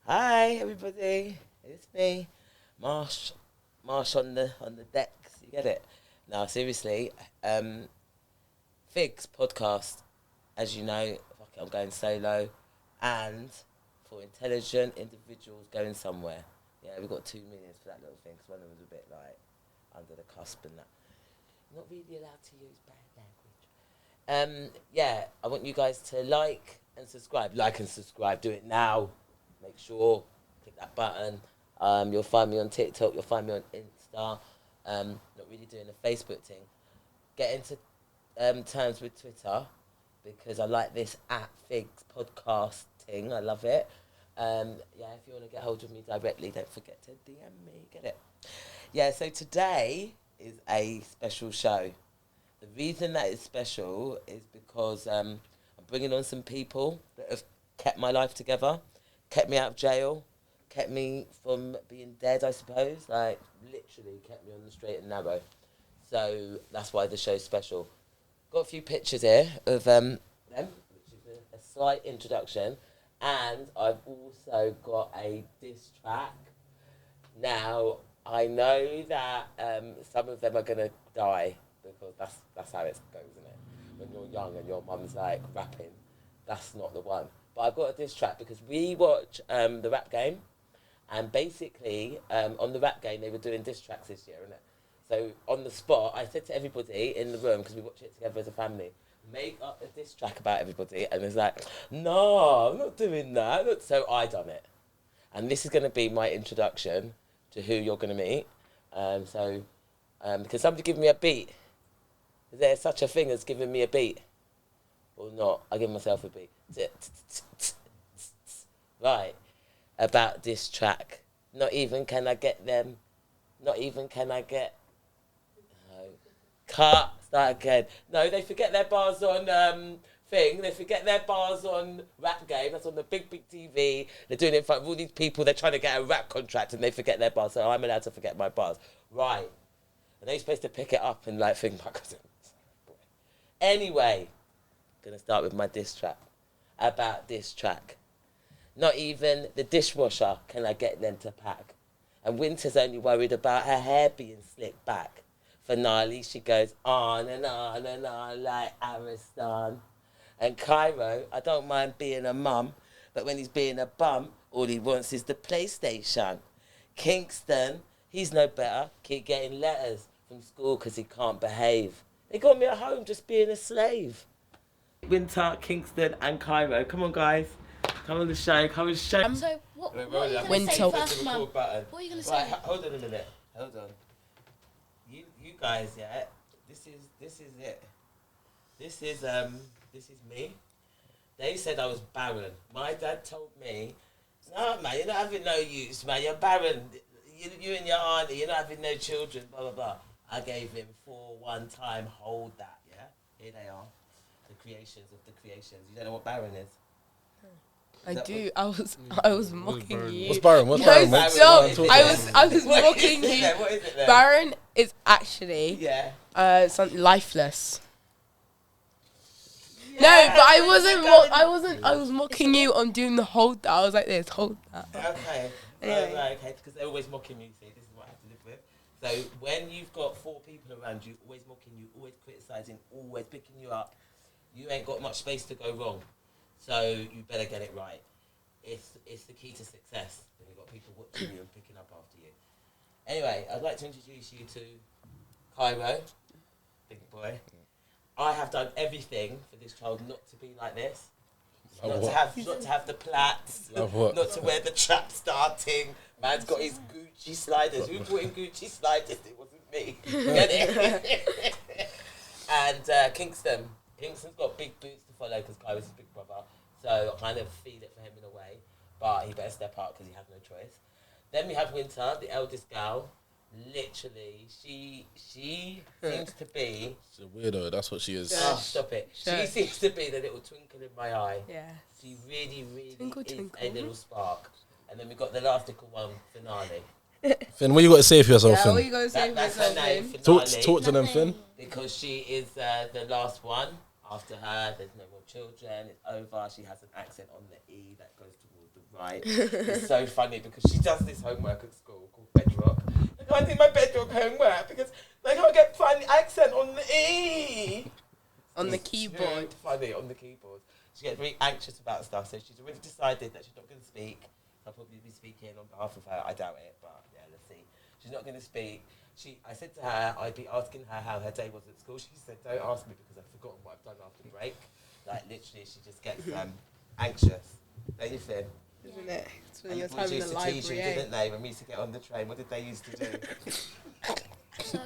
Hi everybody, it's me, Marsh on the decks. You get it? No, seriously. Fiigs podcast, as you know, I'm going solo, and for intelligent individuals going somewhere. Yeah, we've got 2 minutes for that little thing, because one of them was a bit like under the cusp and that. Not really allowed to use bad language. Yeah, I want you guys to like and subscribe. Like and subscribe. Do it now. Make sure. Click that button. You'll find me on TikTok. You'll find me on Insta. Not really doing a Facebook thing. Get into terms with Twitter because I like this @FIIGSPODCAST thing. I love it. Yeah, if you want to get hold of me directly, don't forget to DM me. Get it? Yeah, so today is a special show. The reason that it's special is because I'm bringing on some people that have kept my life together, kept me out of jail, kept me from being dead, I suppose. Like, literally kept me on the straight and narrow. So that's why the show's special. Got a few pictures here of them, which is a slight introduction. And I've also got a diss track. Now, I know that some of them are going to die because that's how it goes, isn't it? When you're young and your mum's like rapping, that's not the one. But I've got a diss track because we watch the rap game, and basically on the rap game they were doing diss tracks this year, innit? So on the spot, I said to everybody in the room, because we watch it together as a family, make up a diss track about everybody, and it's like, no, I'm not doing that. So I done it, and this is going to be my introduction to who you're going to meet. Because somebody give me a beat. Is there such a thing as giving me a beat? Or not? I give myself a beat. Right. About this track. Not even can I get them. Not even can I get... No. Cut. Start again. No, they forget their bars on... They forget their bars on rap game. That's on the big TV. They're doing it in front of all these people. They're trying to get a rap contract and they forget their bars. So I'm allowed to forget my bars. Right. And they're supposed to pick it up and like think back. Anyway, gonna start with my diss track. About this track. Not even the dishwasher can I get them to pack. And Winter's only worried about her hair being slicked back. Finale, she goes on and on and on like Ariston. And Cairo, I don't mind being a mum, but when he's being a bum, all he wants is the PlayStation. Kingston, he's no better, keep getting letters from school because he can't behave. They got me at home just being a slave. Winter, Kingston and Cairo, come on guys, come on the show, come on the show. So what are you going to say first, Mum? What are you going to say? Right, hold on a minute, hold on. You guys, yeah, this is it. This is me. They said I was barren. My dad told me, no man, you're not having no use, man. You're barren. You and your auntie, you're not having no children, blah, blah, blah. I gave him 4 one-time, hold that, yeah? Here they are. The creations of the creations. You don't know what barren is? I do. I was mocking you. What's barren? No, stop. I was mocking you. What is it then? Barren is actually something lifeless. No, but I was mocking you on doing the hold that. I was like this, hold that. Okay. Anyway. Right, okay, because they're always mocking me, see, this is what I have to live with. So when you've got 4 people around you, always mocking you, always criticising, always picking you up, you ain't got much space to go wrong. So you better get it right. It's the key to success. When you've got people watching you and picking up after you. Anyway, I'd like to introduce you to Cairo, big boy. I have done everything for this child not to be like this. Not to have the plaits, not to wear the trap starting. Man's got his Gucci sliders. Who brought in Gucci sliders? It wasn't me. Get it? And Kingston's got big boots to follow because Kai's his big brother. So I kind of feel it for him in a way. But he better step up because he has no choice. Then we have Winter, the eldest gal. Literally, she seems to be... She's a weirdo, that's what she is. Oh, stop it. She seems to be the little twinkle in my eye. Yeah. She really, Twinkle, is twinkle. a little spark. And then we got the last little one, Finale. Finn, what you got to say for yourself, Yeah, Finn? what are you going to say for That's her yourself, name, Finn? Finale. Talk to them, Finn. Because she is the last one. After her, there's no more children. It's over. She has an accent on the E that goes towards the right? It's so funny because she does this homework at school called Bedrock. I can't do my Bedrock homework because I can't get funny accent on the E. On the keyboard. Funny on the keyboard. She gets really anxious about stuff, so she's already decided that she's not going to speak. I'll probably be speaking on behalf of her. I doubt it, but yeah, let's see. She's not going to speak. I said to her, I'd be asking her how her day was at school. She said, don't ask me because I've forgotten what I've done after break. Like, literally, she just gets anxious. Don't you think? Isn't it? It's when And you're the boys time in used the to teach you, library, didn't they? When we used to get on the train, what did they used to do? So,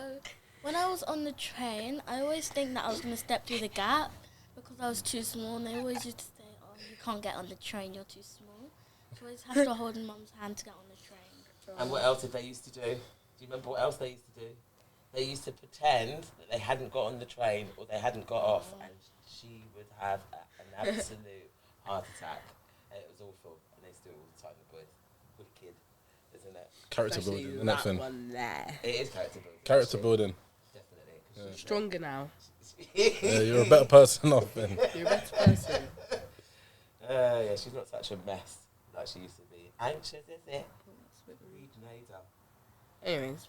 when I was on the train, I always think that I was going to step through the gap because I was too small, and they always used to say, oh, you can't get on the train, you're too small. So I always have to hold mum's hand to get on the train. And what else did they used to do? Do you remember what else they used to do? They used to pretend that they hadn't got on the train or they hadn't got off, and she would have an absolute heart attack. And it was awful, and they still all the time, the boys. Wicked, isn't it? Character building, isn't that thing? one there. It is character building. Character building. Definitely. Yeah. Stronger now. Yeah, you're a better person off then. You're a better person. Yeah, she's not such a mess like she used to be. Anxious, is it? Read later. Anyways.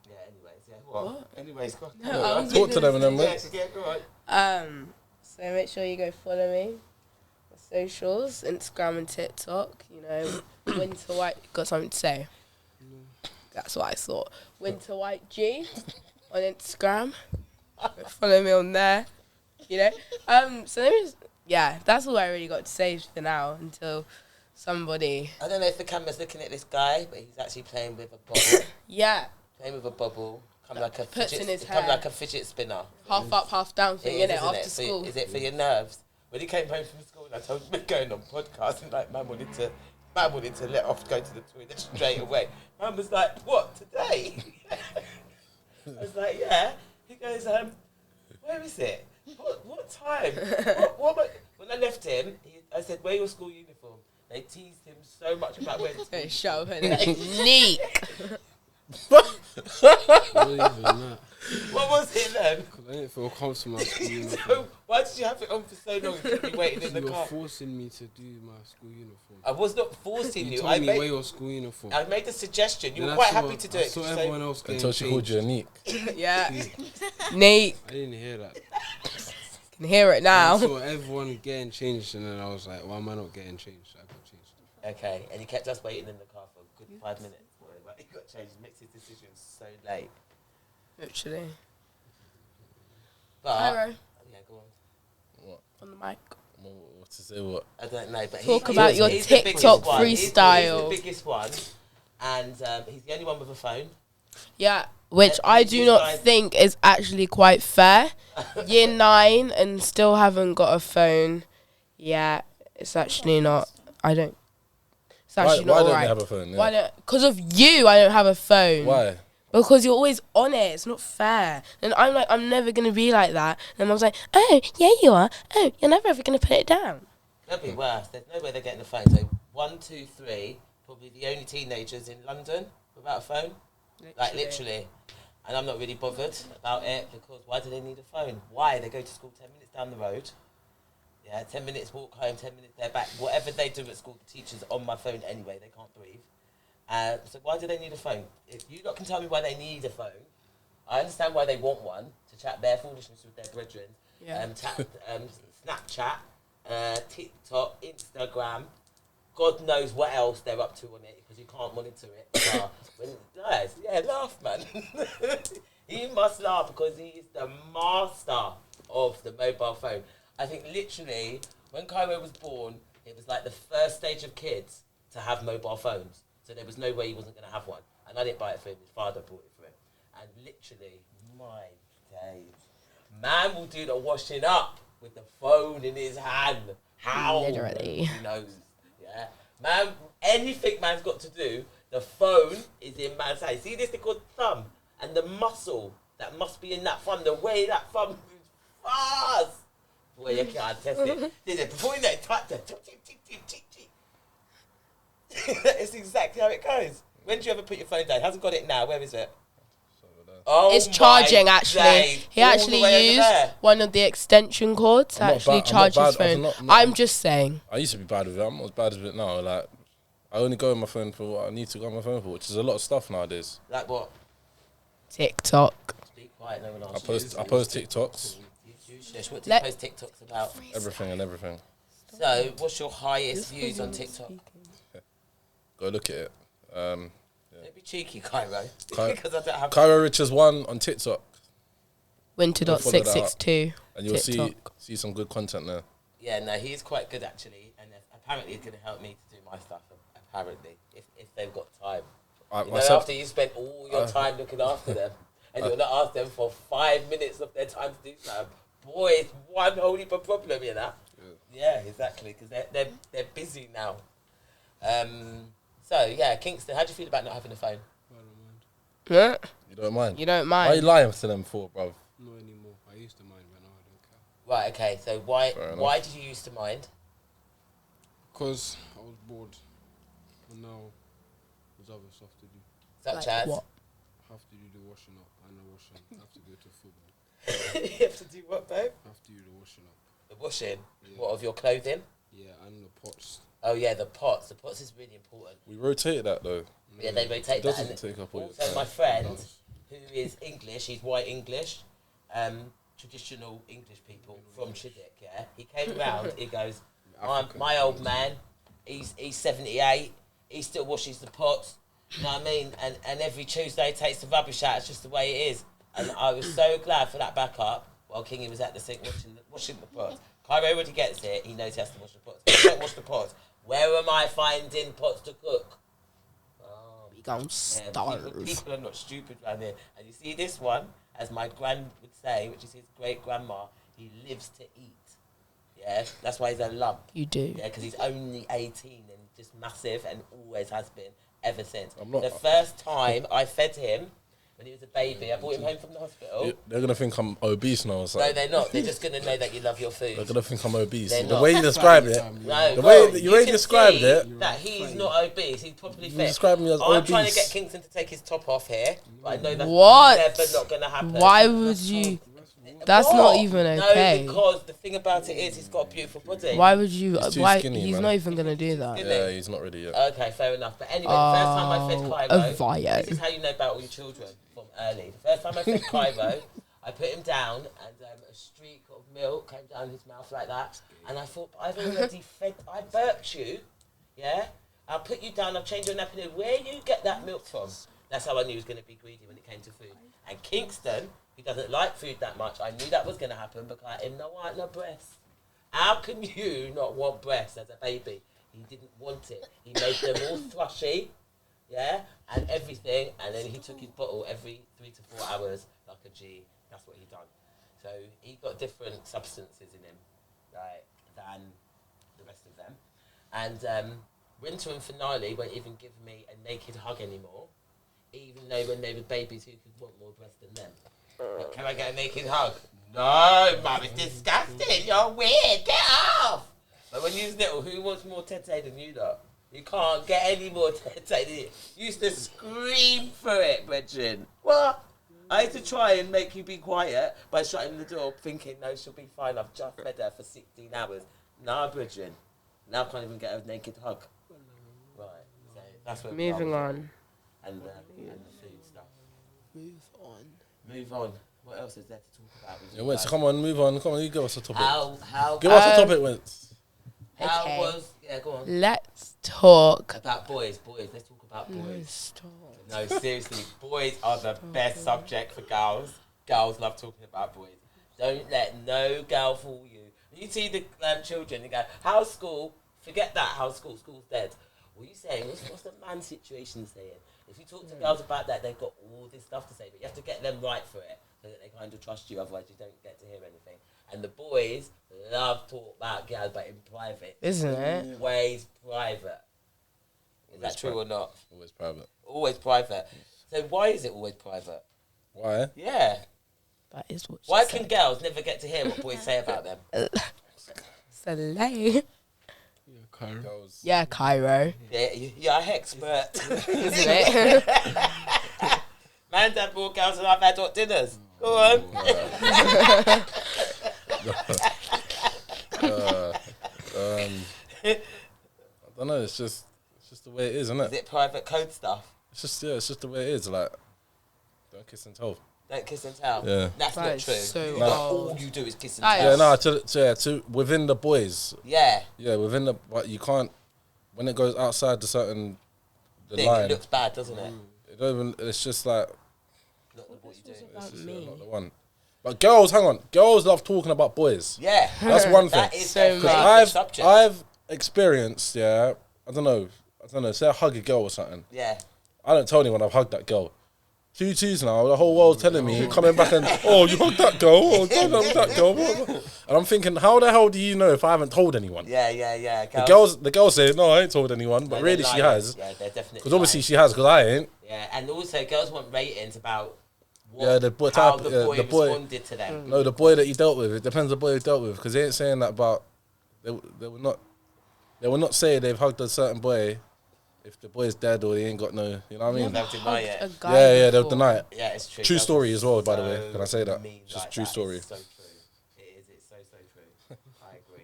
Yeah, anyways, yeah. What? Anyways, go on. No, I was Talk to them and then Yeah, go on. So make sure you go follow me on socials, Instagram and TikTok. You know, Winter White. Got something to say? That's what I thought. Winter White G on Instagram. Follow me on there. You know. So let me just, yeah, that's all I really got to say for now until somebody. I don't know if the camera's looking at this guy, but he's actually playing with a bubble. Yeah. Playing with a bubble. Come like a Puts fidget, in his come hair. like a fidget spinner. Half up, half down thing, It is, innit? isn't After it? school. Is it for your nerves? When he came home from school, I told him we're going on podcast, and like man wanted to let off, go to the toilet straight away. Man was like, "What today?" I was like, "Yeah." He goes, "Where is it? What time? When I left him, I said, "Wear your school uniform." They teased him so much about wearing school Okay, uniform. shut up and neat. Not even that. What was it then? Because I didn't feel comfortable in my school uniform. So, why did you have it on for so long? You kept me waiting in the You were car. forcing me to do my school uniform. I was not forcing You you. told me wear your school uniform. I made a suggestion. You Then were I quite saw- happy to do I it. saw You everyone said- else getting Until she called you changed. unique. Yeah. Neat. I didn't hear that. Can hear it I now. saw everyone getting changed, and then I was like, why am I not getting changed? I got changed. Okay, and he kept us waiting in the car for a good 5 minutes. But he got changed. Makes his decision so late. Literally. But Pyro, yeah, go on. What? on the mic. What to say? What? I don't know, but Talk about your he's the biggest TikTok one. freestyle. He's the biggest one, and he's the only one with a phone. Yeah, which I do these not guys- think is actually quite fair. Year 9 and still haven't got a phone. Yeah, it's actually not. I don't. It's Why actually not don't they alright. have a phone? Yeah. Why don't? Because of you, I don't have a phone. Why? Because you're always on it. It's not fair. And I'm like, I'm never gonna be like that. And Mum's like, oh yeah, you are. Oh, you're never ever gonna put it down. That'd be worse. There's no way they're getting a phone. So 1, 2, 3, probably the only teenagers in London without a phone. Like literally. And I'm not really bothered about it because why do they need a phone? Why? They go to school 10 minutes down the road. Yeah, 10 minutes walk home, 10 minutes they're back. Whatever they do at school, the teacher's on my phone anyway. They can't breathe. So why do they need a phone? If you lot can tell me why they need a phone, I understand why they want one to chat their foolishness with their brethren. Yeah. Snapchat, TikTok, Instagram. God knows what else they're up to on it because you can't monitor it. Guys, yeah, laugh, man. He must laugh because he is the master of the mobile phone. I think literally when Cairo was born, it was like the first stage of kids to have mobile phones. So there was no way he wasn't going to have one. And I didn't buy it for him. His father bought it for him. And literally, my days. Man will do the washing up with the phone in his hand. How? Literally. He knows. Yeah. Man, anything man's got to do, the phone is in man's hand. See this thing called thumb? And the muscle that must be in that thumb, the way that thumb moves fast. Boy, you can't test it. Before you know it, type that. It's exactly how it goes. When do you ever put your phone down? Hasn't got it now. Where is it? Oh, It's charging my actually. days. He All the actually way over used there. one of the extension cords to I'm not actually bad- I'm not charge his bad- I'm phone. not- I'm just saying. I used to be bad with it. I'm not as bad as it now. Like, I only go on my phone for what I need to go on my phone for, which is a lot of stuff nowadays. Like what? TikTok. Speak quiet, no one I asks. post TikToks, You shush. What do you post TikToks about? everything and everything. So, what's your highest views on TikTok? Go look at it. Don't be cheeky, Cairo. Ky- Because I don't have. Cairo Richards 1 on TikTok, Winter.662. and you'll TikTok. see some good content there. Yeah, no, he's quite good actually, and apparently he's going to help me to do my stuff. Apparently, if they've got time. After you spend all your time looking after them, and you're not ask them for 5 minutes of their time to do something. Boy, it's one whole heap of problem, you know. Yeah, exactly, because they're busy now. So yeah, Kingston, how do you feel about not having a phone? Yeah. You don't mind? You don't Why are you mind. lying to them for, bruv? Not anymore. I used to mind, but now I don't care. Right, okay. So Fair why enough. did you used to mind? Because I was bored. And now there's other stuff to do. Such Like as what? I have to do the washing up and the washing. I have to go to football. you have to do what, babe? I have to do the washing up. The washing. Yeah. What of your clothing? Yeah, and the pots. Oh yeah, the pots. The pots is really important. We rotate that though. Yeah, they rotate It that. doesn't And take up all your also, time. my friend, who is English, he's white English, traditional English people from Chiswick. Yeah, he came round. He goes, my old man, he's 78. He still washes the pots. You know what I mean? And every Tuesday he takes the rubbish out. It's just the way it is. And I was so glad for that backup while Kingy was at the sink washing the pots. Cairo, when he gets it, he knows he has to wash the pots. If he don't wash the pots, where am I finding pots to cook? We gon' Yeah, starve. people are not stupid around here. And you see this one, as my gran would say, which is his great grandma, he lives to eat. Yeah, that's why he's a lump. You do. Yeah, because he's only 18 and just massive and always has been ever since. I'm not- The first time I fed him, when he was a baby, I brought him home from the hospital. They're gonna think I'm obese now. It's No, like, they're not. They're just going to know that you love your food. they're gonna think I'm obese. They're The not. way you described it, No, The bro, way that you can described see it- that he's not obese. He's properly you fit. described me as I'm trying to obese. get Kingston to take his top off here, but I know that's What? never not going to happen. Why would you? That's What? not even okay. No, because the thing about it is he's got a beautiful body. Why would you? He's too Why? skinny, He's man. not even gonna do that. Skinny. Yeah, he's not ready yet. Okay, fair enough. But anyway, the first time I fed Cairo, Vio. this is how you know about all your children from early. The first time I fed Cairo, I put him down and a streak of milk came down his mouth like that. And I thought, I've already fed, I burped you, yeah? I'll put you down, I'll change your nappy. Where you get that milk from? That's how I knew he was going to be greedy when it came to food. And Kingston, he doesn't like food that much. I knew that was going to happen because I him no want no breast. How can you not want breast as a baby? He didn't want it. He made them all thrushy, yeah, and everything. And then he took his bottle every 3 to 4 hours like a G. That's what he done. So he got different substances in him, right, than the rest of them. And Winter and Finale won't even give me a naked hug anymore, even though when they were babies, who could want more breast than them? But can I get a naked hug? No, Mum, it's disgusting. You're weird. Get off. But when you was little, who wants more tete than you lot? You can't get any more tete than you. You used to scream for it, brethren. What? I had to try and make you be quiet by shutting the door, thinking, no, she'll be fine. I've just fed her for 16 hours. Nah, brethren. Now I can't even get a naked hug. Right. So that's where we are Moving with it on. all. And the food stuff. Move on. Move on. What else is there to talk about? with Yeah, you Wentz, guys? come on, move on. Come on, you give us a topic. How Give us a topic, Wentz. how Okay. was go on Let's talk. about boys. Let's talk about boys. Let's talk. No, seriously, boys are the best subject for girls. Girls love talking about boys. Don't let no girl fool you. You see the children, you go, how's school? Forget that, how's school? School's dead. What are you saying? What's the man situation saying? If you talk to girls about that, they've got all this stuff to say, but you have to get them right for it so that they kind of trust you, otherwise you don't get to hear anything. And the boys love talk about girls, but in private. Isn't it? Always private. Is that Always true or not? Always private. Always private. So why is it always private? Why? Yeah. That is what. Why can girls never get to hear what boys say about them? Saleh. Yeah, Cairo. Girls. Yeah, Cairo. Yeah, you're an expert. Isn't it? Man's had more girls than I've had hot dinners. Go on. I don't know. It's just just the way it is, isn't it? Is it private code stuff? It's just the way it is. Like, don't kiss and tell. Don't kiss and tell. Yeah. That's That not is true. so Like, old. all you do is kiss and That tell. is- To within the boys. Yeah. Yeah, within the, but you can't, when it goes outside the certain, the Thing, line, it looks bad, doesn't it? it don't even, it's just like, Not what you do. it's just me. not the one. But girls, hang on, girls love talking about boys. Yeah. That's one thing. That is So their much. favourite I've subject. I've experienced, yeah, I don't know, say I hug a girl or something. Yeah. I don't tell anyone I've hugged that girl. 2 2s now, the whole world's telling me, coming back and, oh, you hugged that girl, oh, don't hug that girl. And I'm thinking, how the hell do you know if I haven't told anyone? Yeah. The girls say, no, I ain't told anyone, but No, really they're she lying. has. Yeah, they're definitely. Because obviously lying. she has, because I ain't. Yeah, and also girls want ratings about what, Yeah, the boy how type- the yeah, boy the boy- responded to them. No, the boy that you dealt with, it depends on the boy you dealt with, because they ain't saying that about, they will not say they've hugged a certain boy if the boy's dead or he ain't got no, you know what I mean? They'll deny it. A guy Yeah, they'll before. deny it. Yeah, it's true. True Girls story are as well, by the so way. Can I say that? mean Just like true that. story. It's so true. It is. It's so true. I agree.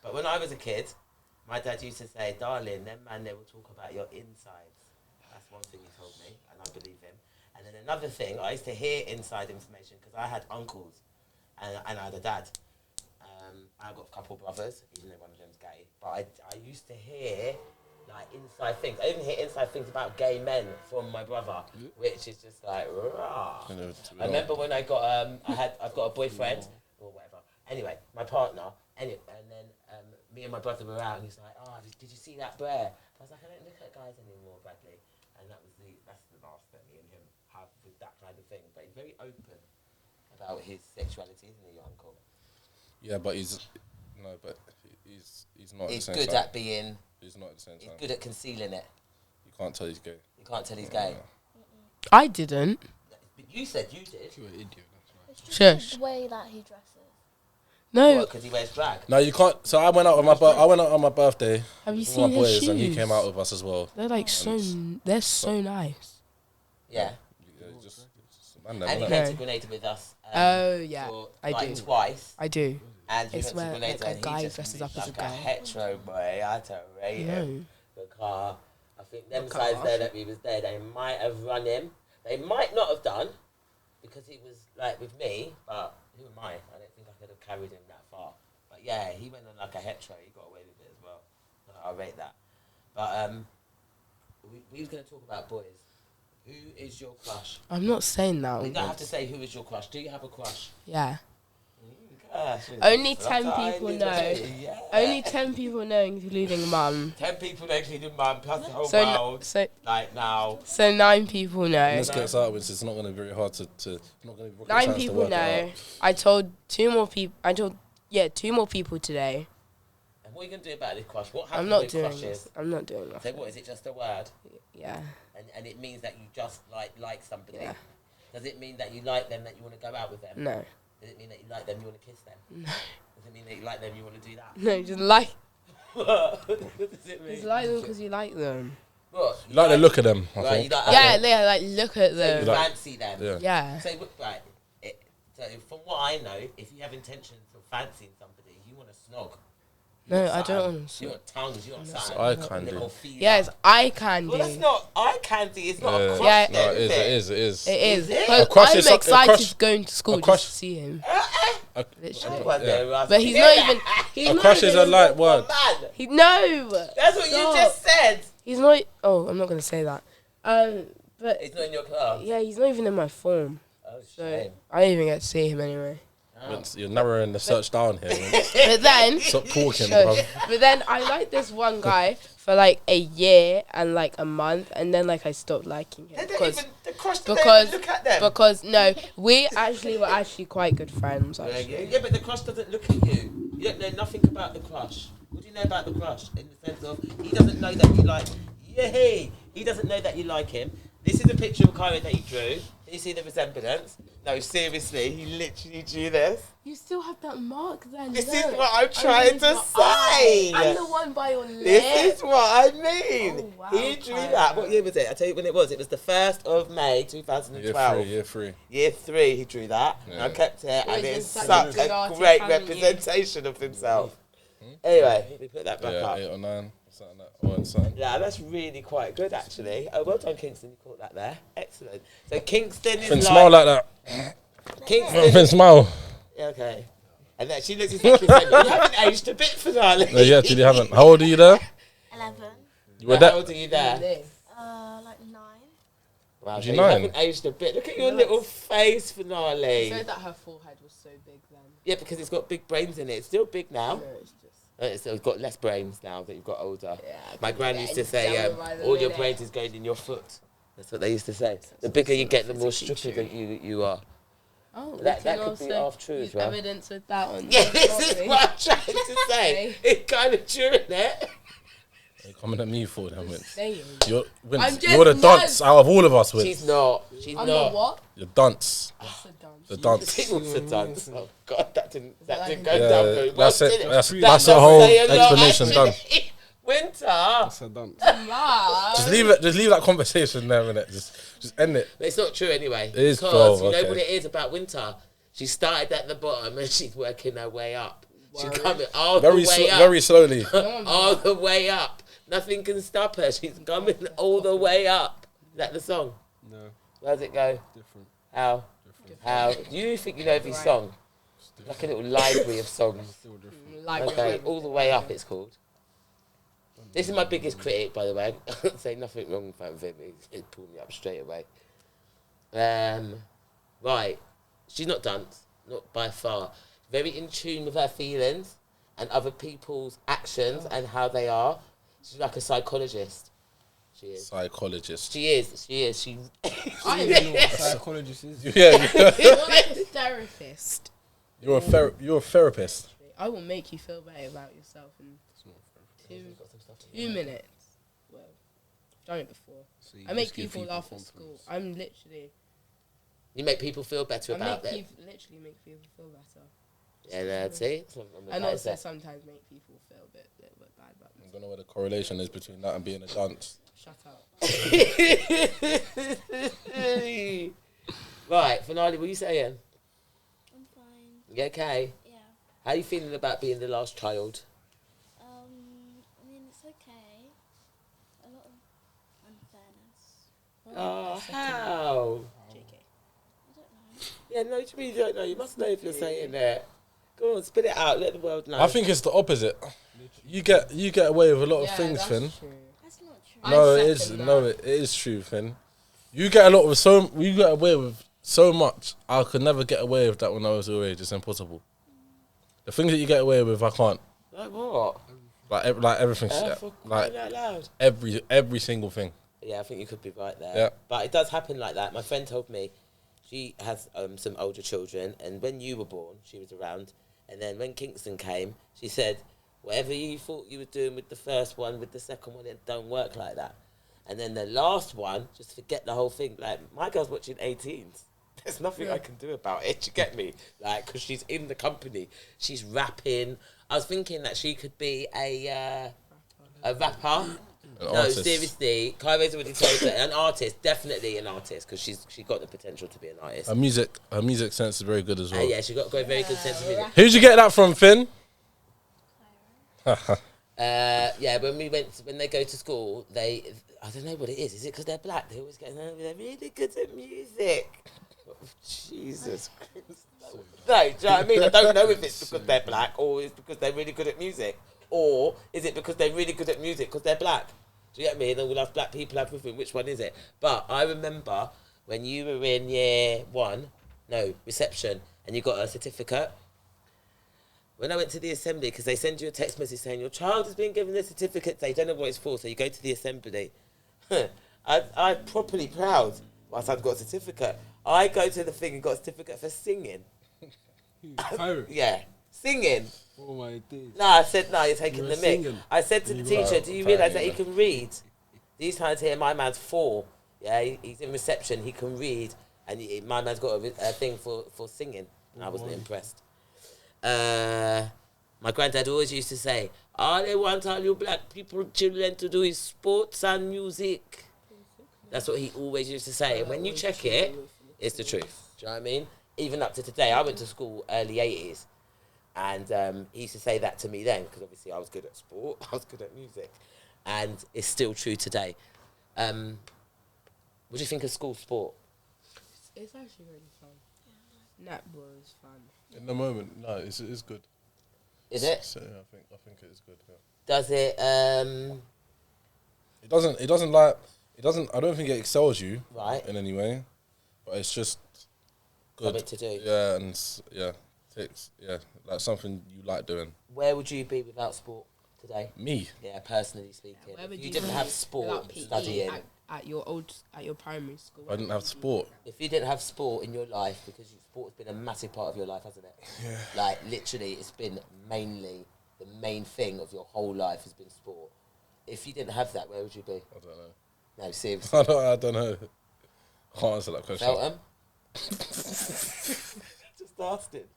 But when I was a kid, my dad used to say, "Darling, them man, they will talk about your insides." That's one thing he told me, and I believe him. And then another thing, I used to hear inside information because I had uncles, and I had a dad. I got a couple of brothers, even though one of them's gay. But I used to hear like inside things. I even hear inside things about gay men from my brother, which is just like, rah. I remember when I got I've got a boyfriend or whatever. Anyway, my partner, and then me and my brother were out, and he's like, "Oh, did you see that bear?" I was like, "I don't look at guys anymore, Bradley." And that's the last that me and him have with that kind of thing. But he's very open about his sexuality, isn't he, your uncle? Yeah, but he's not at the He's same good time. at being. He's not at the same He's time. good at concealing it. You can't tell he's gay. You can't tell he's gay. I didn't. But you said you did. You're an idiot, that's why. It's just Shush. the way that he dresses. No. Because he wears drag. No, you can't. So I went out on my birthday Have you with seen my his boys, shoes? and he came out with us as well. They're like they're so nice. Yeah. Yeah, just man, And he innit? came No. to Grenada with us. Oh, yeah, for, I like, do. twice. I do. And he It's went to where, Grenada like, a and guy he just dresses up as like a guy. hetero boy. I had to rate him. No. Because I think them Look sides at there Marsha. that we was there, they might have run him. They might not have done because he was like with me, but who am I? I don't think I could have carried him that far. But yeah, he went on like a hetero. He got away with it as well. So I rate that. But we was going to talk about boys. Who is your crush? I'm not saying that. We don't have to say who is your crush. Do you have a crush? Yeah. Gosh, Only it's 10 not people tiny, know. yeah. Only 10 people know, including Mum. 10 people, including mum, plus the whole So, world. Like now. so 9 people know. When this gets out, it's not going to be very hard to not going to be rocket 9 science to people work it know. out. I told 2 more people. 2 more people today. And what are you going to do about this crush? What happens I'm not with doing crushes? this. I'm not doing So nothing. what, is it just a word? Yeah. And it means that you just like somebody? Yeah. Does it mean that you like them, that you want to go out with them? No. Does it mean that you like them, you want to kiss them? No. Does it mean that you like them, you want to do that? No, just like. What does it mean? Just like them because you like them. What? You like the look of them, I Right, think. you like, Yeah, like look at so them. you like- fancy them. Yeah. Yeah. So, right, so from what I know, if you have intentions of fancying somebody, you want to snog. You No, want I don't something. want to You want tongues, you want No, something. eye A candy. little feeler. Yeah, it's eye candy. Well, that's not eye candy. It's not a Yeah. crush. Yeah. then, No, it is. it? It is. It is. Is it? 'Cause A crush I'm is a excited crush- going to school a crush- just to see him. A, Literally. yeah. But he's not even. He's A not crush is even, a light word. Man, He, no. that's what you Stop. just said. He's not. Oh, I'm not gonna say that. But It's not in your class. yeah, he's not even in my form. Oh, So shame. I don't even get to see him anyway. Oh. You're narrowing the search down here. Man. But then, Stop talking, Shush. bro. but then I liked this one guy for like a year and like a month, and then like I stopped liking him They don't because even, the crush doesn't because- even look at them. because no, we actually were actually quite good friends. Yeah, Actually, yeah, but the crush doesn't look at you. You don't know nothing about the crush. What do you know about the crush? In the sense of, he doesn't know that you like. Yay! He doesn't know that you like him. This is a picture of Kyra that he drew. Can you see the resemblance? No, seriously, he literally drew this. you still have that mark then. This look. is what I'm trying Underneath to your eye. say. And the one by your lip. This is what I mean. Oh, wow, He drew Kyra. that. What year was it? I'll tell you when it was. It was the 1st of May 2012. Year three. Year 3 he drew that. And I Yeah. kept it, and He's it's been such such a good a artist, great haven't you? representation of himself. Anyway, we put that back Yeah, up. 8 or 9. Yeah, that's really quite good, actually. Oh, well done, Kingston. You caught that there. Excellent. So Kingston is Finn, smile like that. Kingston. Finn, smile. Yeah, okay. And then she looks exactly the same. You haven't aged a bit, finale. No, you actually haven't. How old are you there? 11. You were How there. old are you there? Like 9. Wow, Was so you you 9? haven't aged a bit. Look at your little face, She finale. said that her forehead was so big then. Yeah, because it's got big brains in it. It's still big now. No, it's just. It's got less brains now that you've got older. Yeah, My gran used to say, all your brains is going in your foot. That's what they used to say. The bigger you get, the more stupid you are. Oh, That could be half true as well. Evidence with that one. Yeah, this is what I'm trying to say. It's kind of true, isn't it? You're coming at me for them, Vince. Saying. You're just the mad. dunce out of all of us, Vince. She's not. She's I'm not. not what? You're dunce. What's a dance? The dunce. It was a dance. Oh God, that didn't like go down very well. That's it. did That's That the does whole say a lot, explanation done. actually. Winter. That's a dance. Mad. Just leave it. Just leave that conversation there, innit? Just end it. It's not true anyway. It is, because bro, you know okay. what it is about Winter. She started at the bottom and she's working her way up. She's coming all the way up. Very slowly. All the way up. Nothing can stop her. She's coming all the way up. Is that the song? No, Where does it go? different. How? How? Do you think you know every song? Like a little library of songs. Still different. Like Okay, all the way up it's called. This is my biggest critic, by the way. Say nothing wrong with him. He pulled me up straight away. Right. She's not done. Not by far. Very in tune with her feelings and other people's actions and how they are. She's like a psychologist. She is. Psychologist. She is. She. I I don't know what a psychologist is. Yeah. You're like a therapist. You're a therapist. I will make you feel better about yourself in 2 minutes. Well, I've done it before. So you I make just give people laugh at confidence. school. I'm literally. You make people feel better about it. Literally make people feel better. And see? And also sometimes make people feel a little bit bad about I themselves. don't know where the correlation is between that and being a dunce. Shut up. Right, finale, what are you saying? I'm fine. You okay? Yeah. How are you feeling about being the last child? I mean, it's okay. A lot of unfairness. Oh, how? JK. I don't know. Yeah, no, to me, you don't know. You must know if you're saying that. Go on, spit it out. Let the world know. I think it's the opposite. You get away with a lot of Yeah, things, that's Finn. true. That's not true. No, I it is. second No, that. it is true, Finn. You get a lot with you get away with so much. I could never get away with that when I was your age. It's impossible. The things that you get away with, I can't. Like what? Like everything. For Like crying out loud. every single thing. Yeah, I think you could be right there. Yeah. But it does happen like that. My friend told me she has some older children, and when you were born, she was around. And then when Kingston came, she said, whatever you thought you were doing with the first one, with the second one, it don't work like that. And then the last one, just forget the whole thing. Like, my girl's watching 18s. There's nothing I can do about it. You get me? Like, because she's in the company. She's rapping. I was thinking that she could be a rapper. An No, artist. seriously. Kyrie's already told her. An artist. Definitely an artist. Because she got the potential to be an artist. Her music sense is very good as well. Yeah, she got a very good sense of music. Who'd you get that from, Finn? Yeah, when they go to school, I don't know what it is. Is it because they're black? They always get, they're really good at music. Jesus Christ. No, do you know what I mean? I don't know if it's because they're black or it's because they're really good at music. Or is it because they're really good at music because they're black? Do you get me? And then we'll have black people everything. Which one is it? But I remember when you were in year 1, reception, and you got a certificate. When I went to the assembly, because they send you a text message saying your child has been given a certificate, they don't know what it's for, so you go to the assembly. I'm properly proud whilst I've got a certificate. I go to the thing and got a certificate for singing. Kyrie. Yeah, singing. Oh my days. No, I said, no, you're taking You the were mic. singing. I said to the teacher, do you realise that he can read? These times here, my man's 4. Yeah, he's in reception, he can read, and my man's got a thing for singing. And I wasn't impressed. My granddad always used to say, all they want all you black people, children to do is sports and music. That's what he always used to say. And when you check it, it's the truth. Do you know what I mean? Even up to today, I went to school early 80s. And he used to say that to me then, because obviously I was good at sport, I was good at music. and it's still true today. What do you think of school sport? It's actually really fun. Netball is fun. In the moment, no, it's good. Is it? So, yeah, I think it is good. Yeah. Does it? It doesn't. I don't think it excels you Right. in any way, but it's just good. Something to do. Yeah, and takes like something you like doing. Where would you be without sport today? Me, Yeah, personally speaking. Where would If you you didn't be have without sport PE studying, at your primary school? I didn't have sport. if you didn't have sport in your life, because sport has been a massive part of your life, hasn't it? Yeah. Like, literally, it's been mainly the main thing of your whole life has been sport. If you didn't have that, where would you be? I don't know. No, seriously. I don't know. I can't answer that question. Feltham? Just asked it.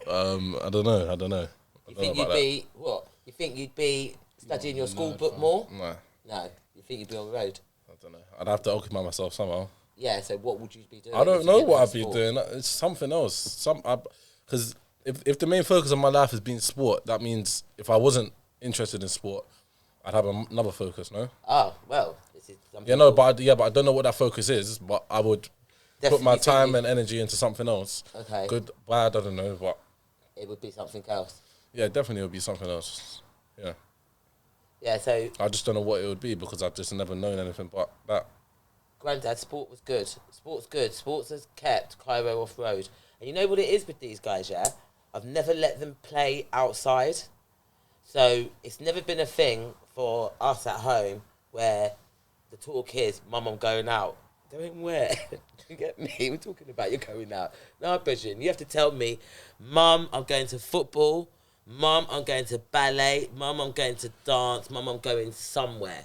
I don't know. I don't know. You think you'd be, what? You think you'd be studying your school book more? No, No. You think you'd be on the road? I don't know. I'd have to occupy myself somehow. Yeah, so what would you be doing? I don't if know you didn't what have I'd be sport? doing. It's something else. Because if the main focus of my life has been sport, that means if I wasn't interested in sport, I'd have another focus. No. Oh, well. This is some Yeah, no, people- but I don't know what that focus is. But I would put my Definitely think time you- and energy into something else. Okay. Good, bad, I don't know, but It would be something else. yeah, definitely it would be something else. Yeah, Yeah, so I just don't know what it would be because I've just never known anything but that. Granddad, sport was good. Sport's good. Sports has kept Cairo off road. And you know what it is with these guys, yeah? I've never let them play outside. So it's never been a thing for us at home where the talk is, Mum, I'm going out. Going where? You get me? We're talking about you going out. No, Bridget, you have to tell me, Mum, I'm going to football. Mum, I'm going to ballet. Mum, I'm going to dance. Mum, I'm going somewhere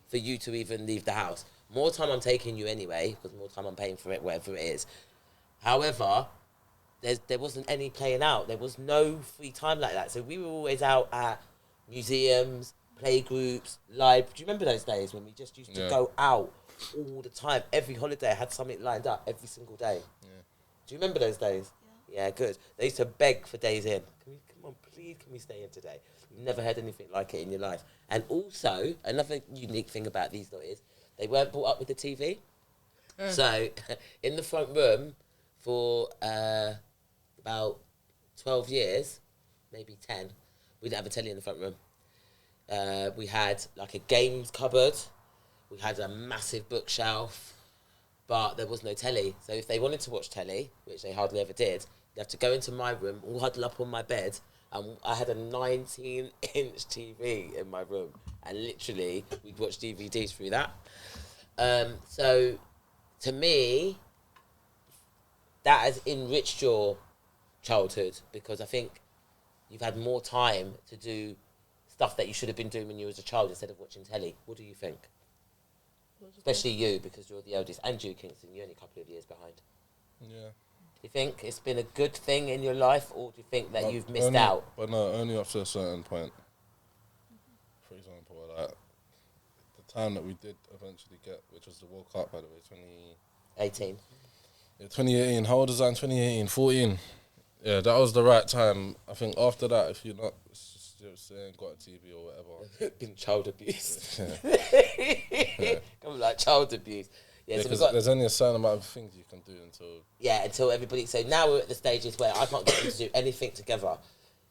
for you to even leave the house. More time I'm taking you anyway, because more time I'm paying for it, whatever it is. However, there wasn't any playing out. There was no free time like that. So we were always out at museums, play groups, live. Do you remember those days when we just used to go out all the time? Every holiday I had something lined up every single day. Yeah. Do you remember those days? Yeah, good. They used to beg for days in. Come on, please, can we stay in today? You've never had anything like it in your life. And also, another unique thing about these lot is they weren't brought up with the TV. So, in the front room for about 12 years, maybe 10, we didn't have a telly in the front room. We had like a games cupboard. We had a massive bookshelf, but there was no telly. So if they wanted to watch telly, which they hardly ever did, they have to go into my room, all huddle up on my bed, and I had a 19-inch TV in my room, and literally we'd watch DVDs through that. So to me, that has enriched your childhood because I think you've had more time to do stuff that you should have been doing when you was a child instead of watching telly. What do you think? Especially you, because you're the eldest, and you, Kingston, you're only a couple of years behind. Yeah. Do you think it's been a good thing in your life, or do you think that you've missed only, out? But no, only up to a certain point. For example, like the time that we did eventually get, which was the World Cup, by the way, 18. 2018. How old was I in 2018? 14. Yeah, that was the right time. I think after that, if you're not saying got a TV or whatever, Been child abuse. yeah. Come on, like child abuse. Yeah, so Because we've got, there's only a certain amount of things you can do until everybody. So now we're at the stages where I can't get them to do anything together.